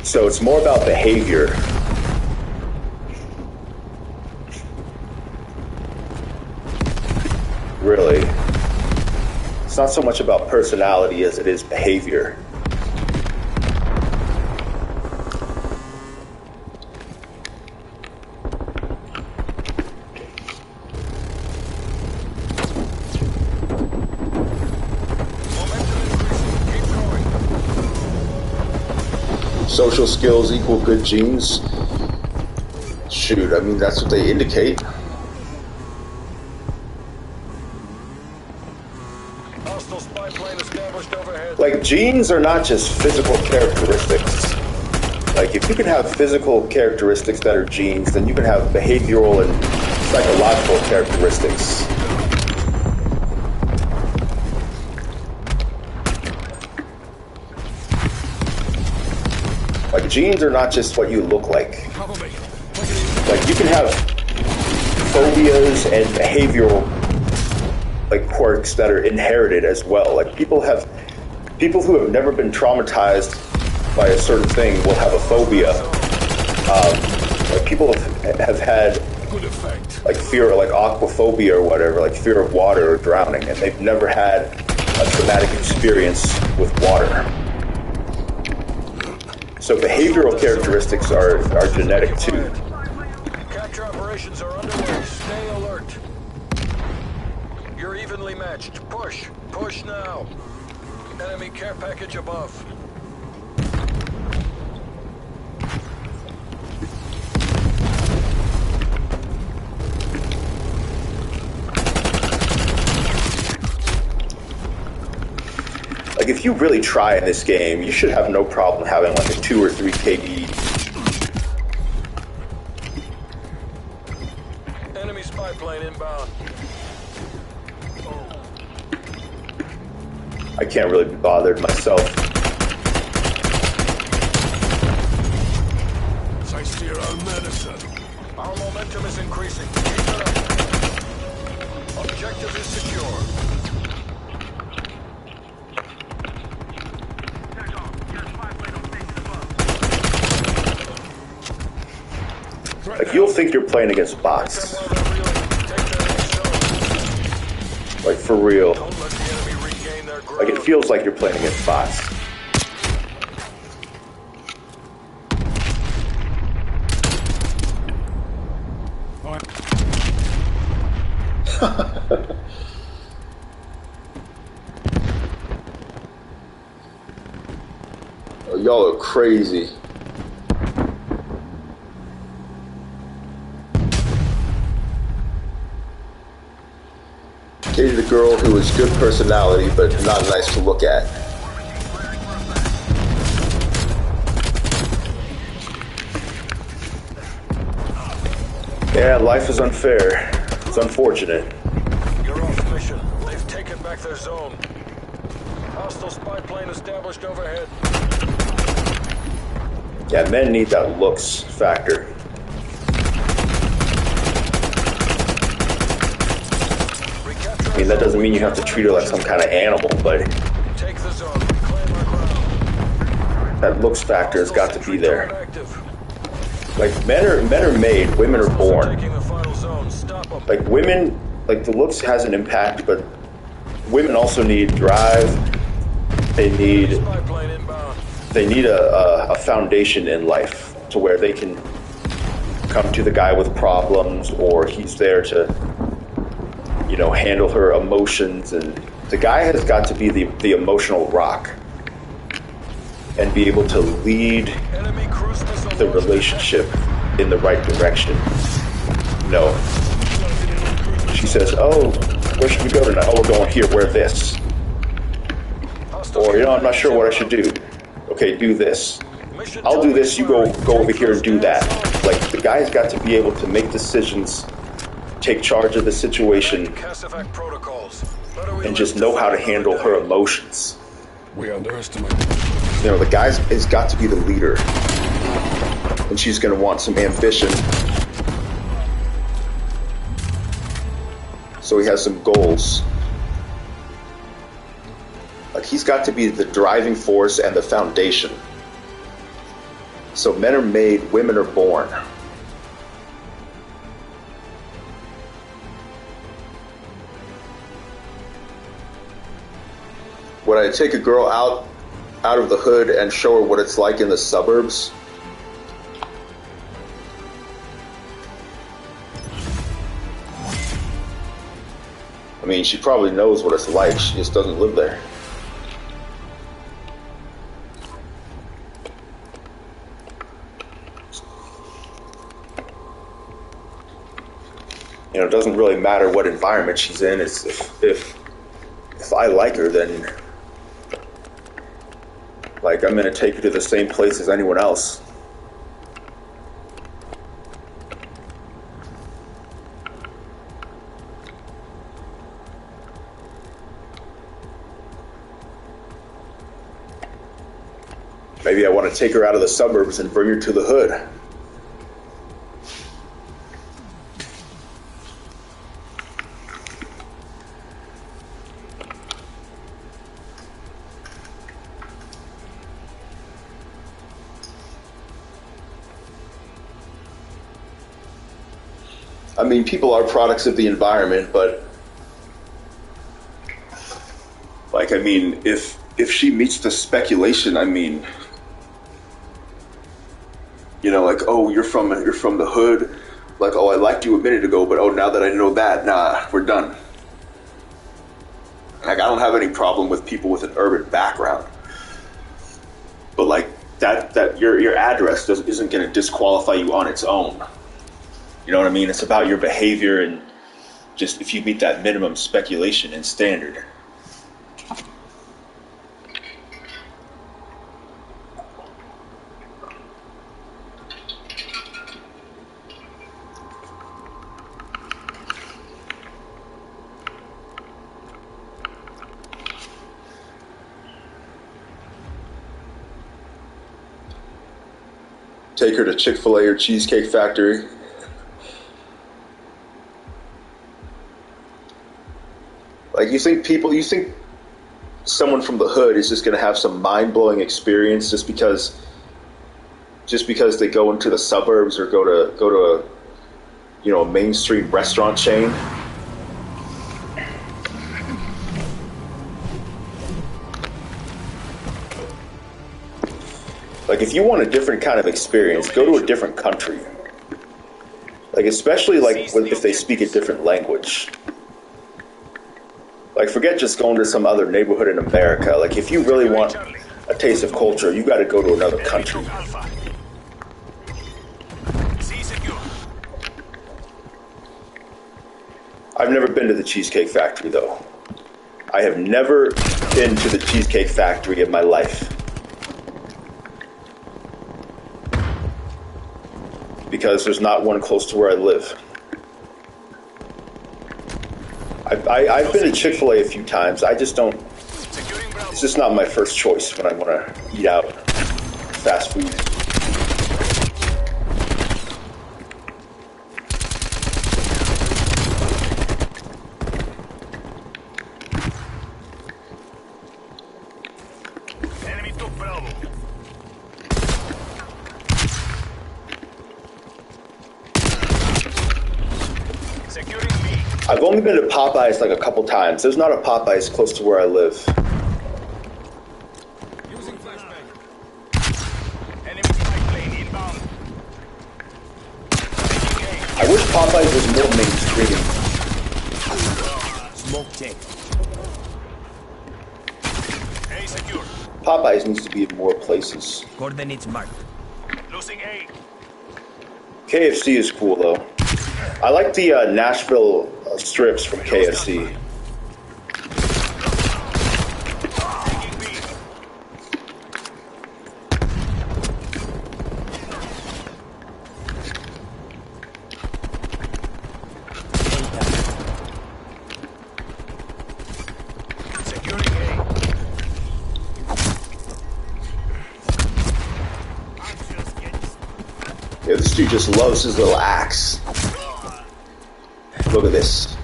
So it's more about behavior. Really. It's not so much about personality as it is behavior. social skills equal good genes? Shoot, I mean, that's what they indicate. Hostile spy plane established overhead. Like, genes are not just physical characteristics. Like, if you can have physical characteristics that are genes, then you can have behavioral and psychological characteristics. Like, genes are not just what you look like. Like, you can have phobias and behavioral, like, quirks that are inherited as well. Like, people who have never been traumatized by a certain thing will have a phobia. Like, people have had, like, fear, like aquaphobia or whatever, like fear of water or drowning, and they've never had a traumatic experience with water. So behavioral characteristics are genetic too. Capture operations are underway. Stay alert. You're evenly matched. Push. Push now. Enemy care package above. Like, if you really try in this game, you should have no problem having like a 2 or 3 KD. Enemy spy plane inbound. I can't really be bothered myself. Taste to your own medicine. Our momentum is increasing. Keep it up. Objective is secure. Like, you'll think you're playing against bots. Like, for real. Don't let the enemy regain their ground. Like, it feels like you're playing against bots. Oh, y'all are crazy. Dated a girl who was good personality, but not nice to look at. Yeah, life is unfair. It's unfortunate. You're off mission. They've taken back their zone. Hostile spy plane established overhead. Yeah, men need that looks factor. I mean, that doesn't mean you have to treat her like some kind of animal, but Take the zone. Claim our ground. that looks factor has got to be there. Active. Like, men are made, women are born. Taking the final zone. Stop them. Like, women, like, the looks has an impact, but women also need drive. They need Spy plane inbound. a foundation in life to where they can come to the guy with problems, or he's there to, you know, handle her emotions. And the guy has got to be the emotional rock and be able to lead Enemy cruise missile the relationship in the right direction. No. She says, oh, where should we go tonight? Oh, we're going here, wear this. Or, you know, I'm not sure what I should do. Okay, do this. I'll do this, you go over here and do that. Like, the guy's got to be able to make decisions, take charge of the situation, and just know how to handle her emotions. We underestimate. You know, the guy has got to be the leader. And she's going to want some ambition. So he has some goals. Like, he's got to be the driving force and the foundation. So men are made, women are born. Would I take a girl out of the hood and show her what it's like in the suburbs? I mean, she probably knows what it's like, she just doesn't live there. You know, it doesn't really matter what environment she's in. It's if I like her, then like I'm gonna take her to the same place as anyone else. Maybe I want to take her out of the suburbs and bring her to the hood. I mean, people are products of the environment, but like, I mean, if she meets the speculation, I mean, you know, like, oh, you're from the hood, like, oh, I liked you a minute ago, but oh, now that I know that, nah, we're done. Like, I don't have any problem with people with an urban background, but like that your address isn't going to disqualify you on its own. You know what I mean? It's about your behavior and just if you meet that minimum speculation and standard. Take her to Chick-fil-A or Cheesecake Factory. Like, you think someone from the hood is just going to have some mind-blowing experience just because they go into the suburbs or go to a, you know, a mainstream restaurant chain? Like, if you want a different kind of experience, go to a different country. Like, especially like if they speak a different language. Like, forget just going to some other neighborhood in America. Like, if you really want a taste of culture, you got to go to another country. I've never been to the Cheesecake Factory, though. I have never been to the Cheesecake Factory in my life. Because there's not one close to where I live. I've been to Chick-fil-A a few times. I just don't... It's just not my first choice when I want to eat out fast food. I've only been to Popeyes like a couple times. There's not a Popeyes close to where I live. Using flashbang. Enemy spy plane inbound. I wish Popeyes was more mainstream. Smoke check. A secure. Popeyes needs to be in more places. Coordinates marked. Losing A. KFC is cool though. I like the Nashville strips from KFC. Taking B. Securing A. Yeah, this dude just loves his little axe. Look at this.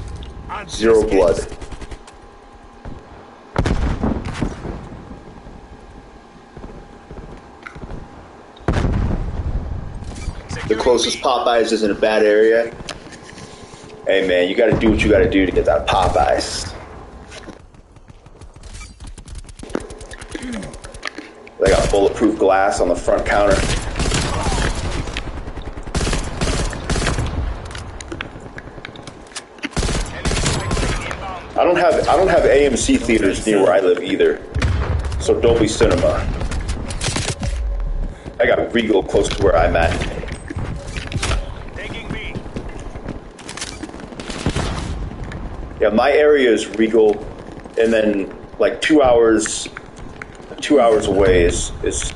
0 blood. The closest Popeyes is in a bad area. Hey man, you gotta do what you gotta do to get that Popeyes. They got bulletproof glass on the front counter. I don't have AMC theaters near where I live either. So Dolby Cinema. I got Regal close to where I'm at. Taking B. Yeah, my area is Regal, and then like 2 hours away is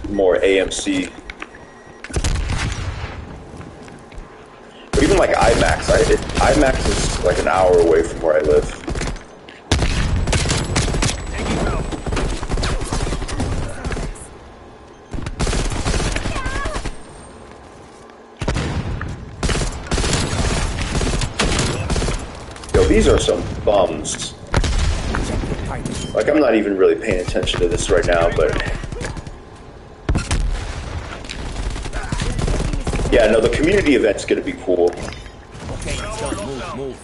more AMC. Or even like IMAX. IMAX is like an hour away from where I live. Yo, these are some bums. Like, I'm not even really paying attention to this right now, but... Yeah, no, the community event's gonna be cool. Okay, let's go. Move.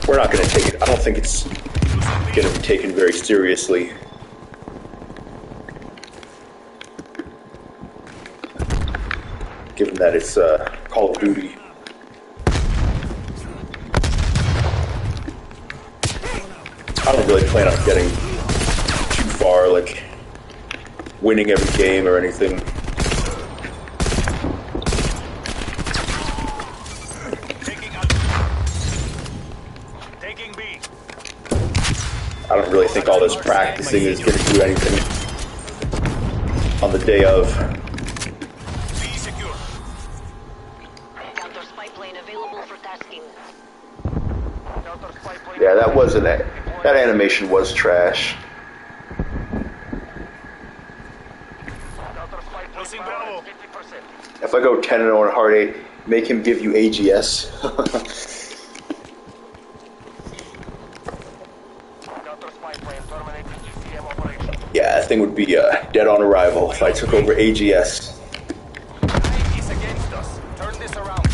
We're not gonna take it. I don't think it's gonna be taken very seriously. Given that it's Call of Duty. I don't really plan on getting too far, like winning every game or anything. Taking B. I don't really think all this practicing is going to do anything on the day of. B secure. Counter spy plane available for tasking. Counter spy plane. Yeah, that wasn't it. That animation was trash. Counter spy plane. Losing Bravo. 50%. If I go 10-0 on Hard 8, make him give you AGS. Counter spy plane terminating GCM operation. Yeah, that thing would be dead on arrival if I took over AGS. He's against us. Turn this around.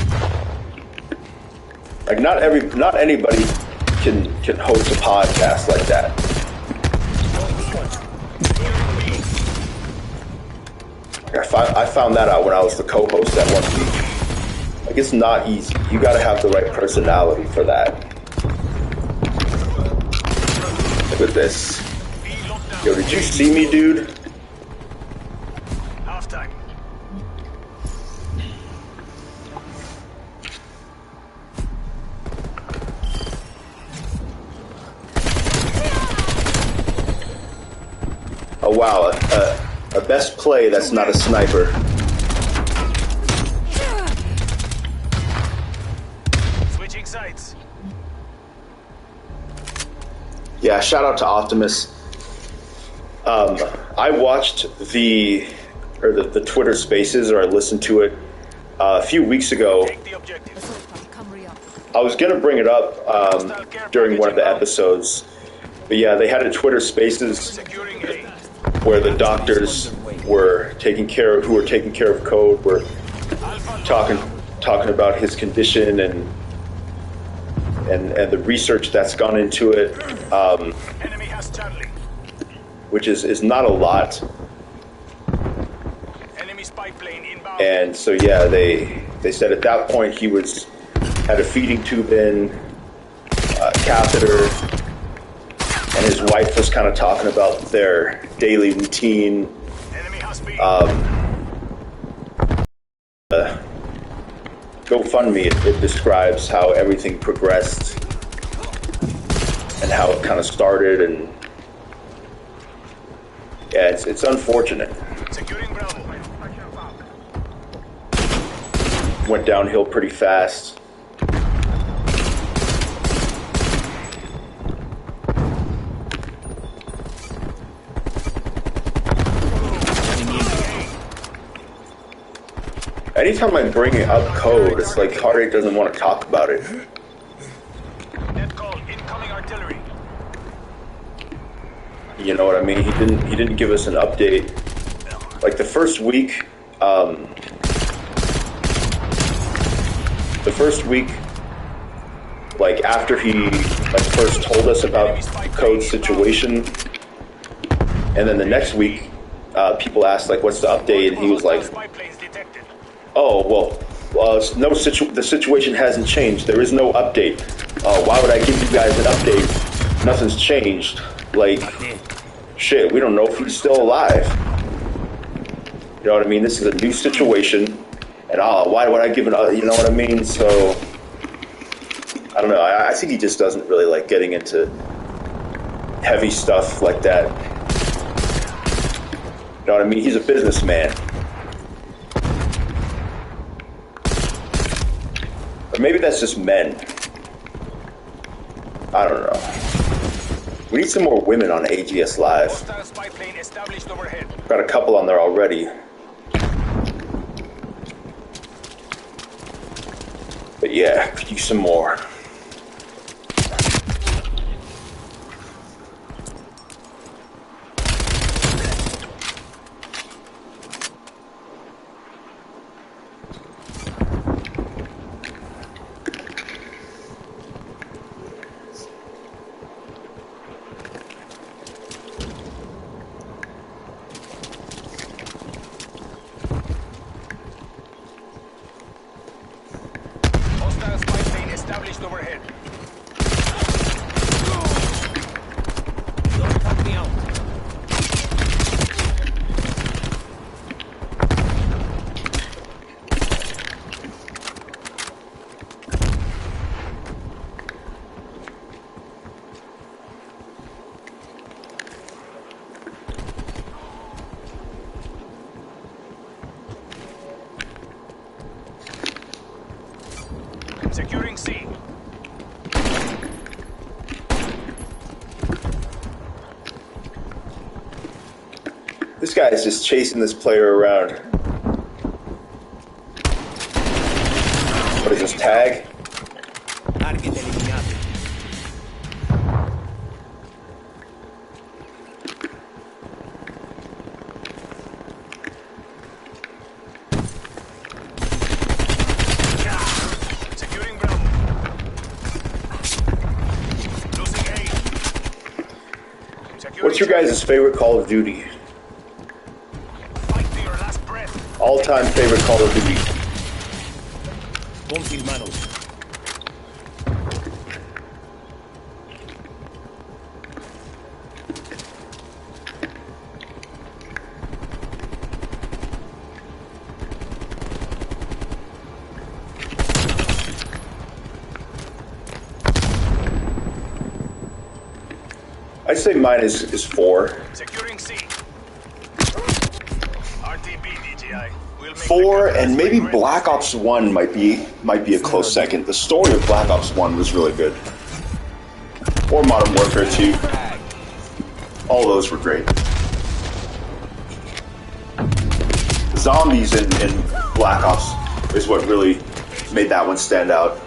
Like not anybody can host a podcast like that. I found that out when I was the co-host that one week. Like, it's not easy. You gotta have the right personality for that. Look at this. Yo, did you see me, dude? Half time. Oh wow, a best play that's not a sniper. Switching sides. Yeah, shout out to Optimus. I watched the Twitter Spaces, or I listened to it a few weeks ago. Take the objective. I was gonna bring it up during one of the episodes, but yeah, they had a Twitter Spaces Securing A. where the doctors were taking care of Code, were talking about his condition and the research that's gone into it, Enemy has Charlie. which is not a lot. Enemy spy plane inbound. And so yeah, they said at that point he had a feeding tube in, catheter, and his wife was kind of talking about their daily routine. Enemy has B. GoFundMe, it describes how everything progressed and how it kind of started, and yeah, it's unfortunate. Securing Bravo. Went downhill pretty fast. Anytime I bring up Code, it's like Hard 8 doesn't want to talk about it. Net call. Incoming artillery. You know what I mean? He didn't give us an update. Like the first week, like after he like first told us about Code's situation, and then the next week, people asked like, "What's the update?" And he was like, Spy planes detected. "Oh well, the situation hasn't changed. There is no update. Why would I give you guys an update? Nothing's changed. Like, shit, we don't know if he's still alive. You know what I mean? This is a new situation, and why would I give it? You know what I mean? So I don't know. I think he just doesn't really like getting into heavy stuff like that. You know what I mean? He's a businessman. Or maybe that's just men. I don't know. We need some more women on AGS Live. Got a couple on there already. But yeah, could use some more. Overhead. Don't cut me out. Securing C. This guy is just chasing this player around. What is this, tag? Target eliminado. Securing ground. Losing A. Securing What's your guys' favorite Call of Duty? Fight to your last breath. All-time favorite Call of Duty? Confirmados. I'd say mine is 4. Securing C. RTB DJI. We'll make 4 the and maybe great. Black Ops 1 might be a close second. The story of Black Ops 1 was really good. Or Modern Warfare 2. All those were great. Zombies in Black Ops is what really made that one stand out.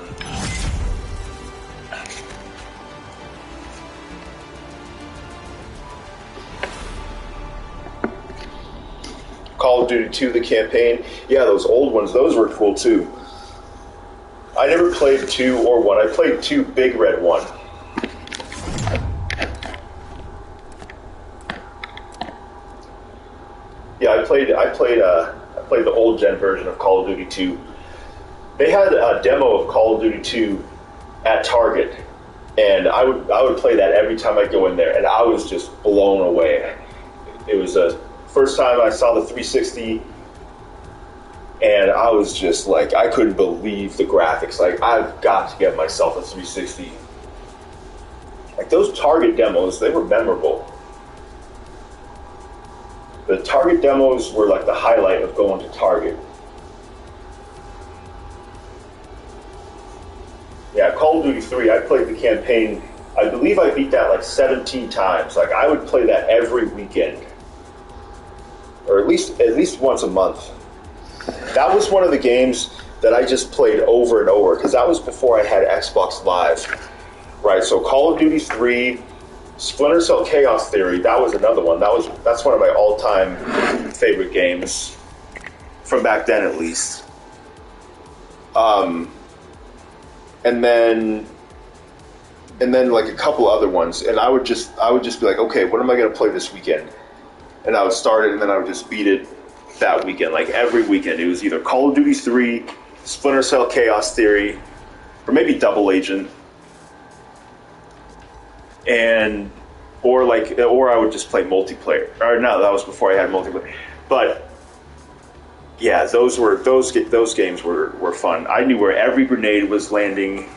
Call of Duty 2, the campaign. Yeah, those old ones, those were cool too. I never played 2 or 1. I played 2 Big Red 1. Yeah, I played the old gen version of Call of Duty 2. They had a demo of Call of Duty 2 at Target, and I would play that every time I go in there, and I was just blown away. It was the first time I saw the 360, and I was just like, I couldn't believe the graphics. Like, I've got to get myself a 360. Like, those Target demos, they were memorable. The Target demos were like the highlight of going to Target. Yeah, Call of Duty 3, I played the campaign. I believe I beat that like 17 times. Like, I would play that every weekend. Or at least once a month. That was one of the games that I just played over and over, because that was before I had Xbox Live. Right, so Call of Duty 3, Splinter Cell Chaos Theory, that was another one. That's one of my all-time favorite games. From back then, at least. And then like a couple other ones, and I would just be like, okay, what am I going to play this weekend? And I would start it, and then I would just beat it that weekend. Like every weekend, it was either Call of Duty 3, Splinter Cell Chaos Theory, or maybe Double Agent, or I would just play multiplayer. Or no, that was before I had multiplayer. But yeah, those games were fun. I knew where every grenade was landing.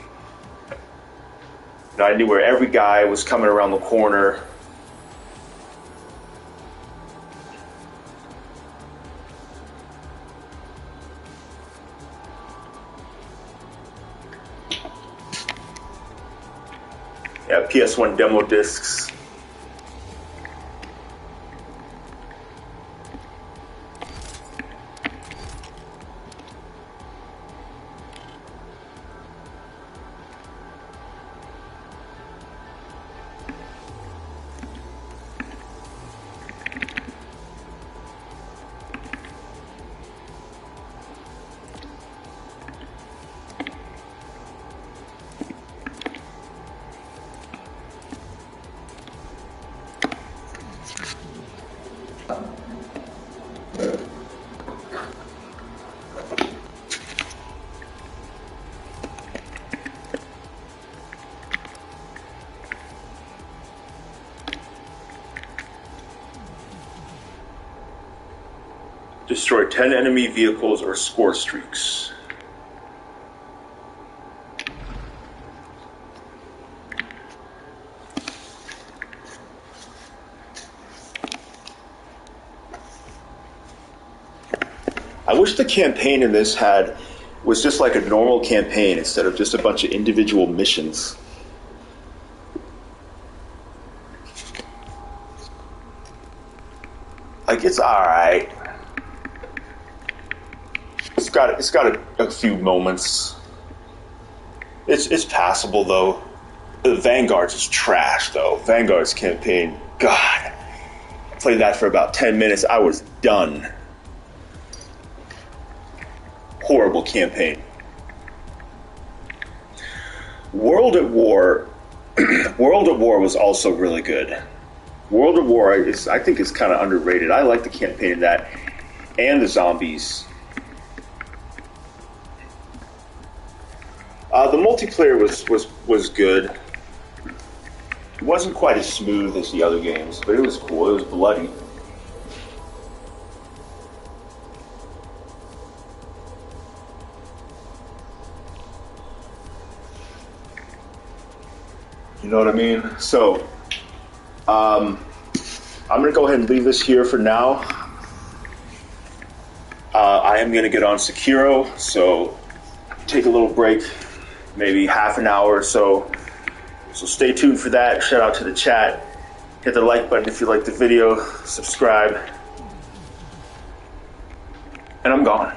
You know, I knew where every guy was coming around the corner. Yeah, PS1 demo discs. Destroy 10 enemy vehicles or score streaks. I wish the campaign in this was just like a normal campaign instead of just a bunch of individual missions. Like, it's alright. It's got a few moments. It's passable though. The Vanguard's is trash though. Vanguard's campaign, God. I played that for about 10 minutes. I was done. Horrible campaign. World at War was also really good. World at War I think is kind of underrated. I like the campaign in that and the zombies. The multiplayer was good. It wasn't quite as smooth as the other games, but it was cool. It was bloody. You know what I mean? So, I'm going to go ahead and leave this here for now. I am going to get on Sekiro, so take a little break, maybe half an hour or so. So stay tuned for that. Shout out to the chat. Hit the like button if you like the video. Subscribe. And I'm gone.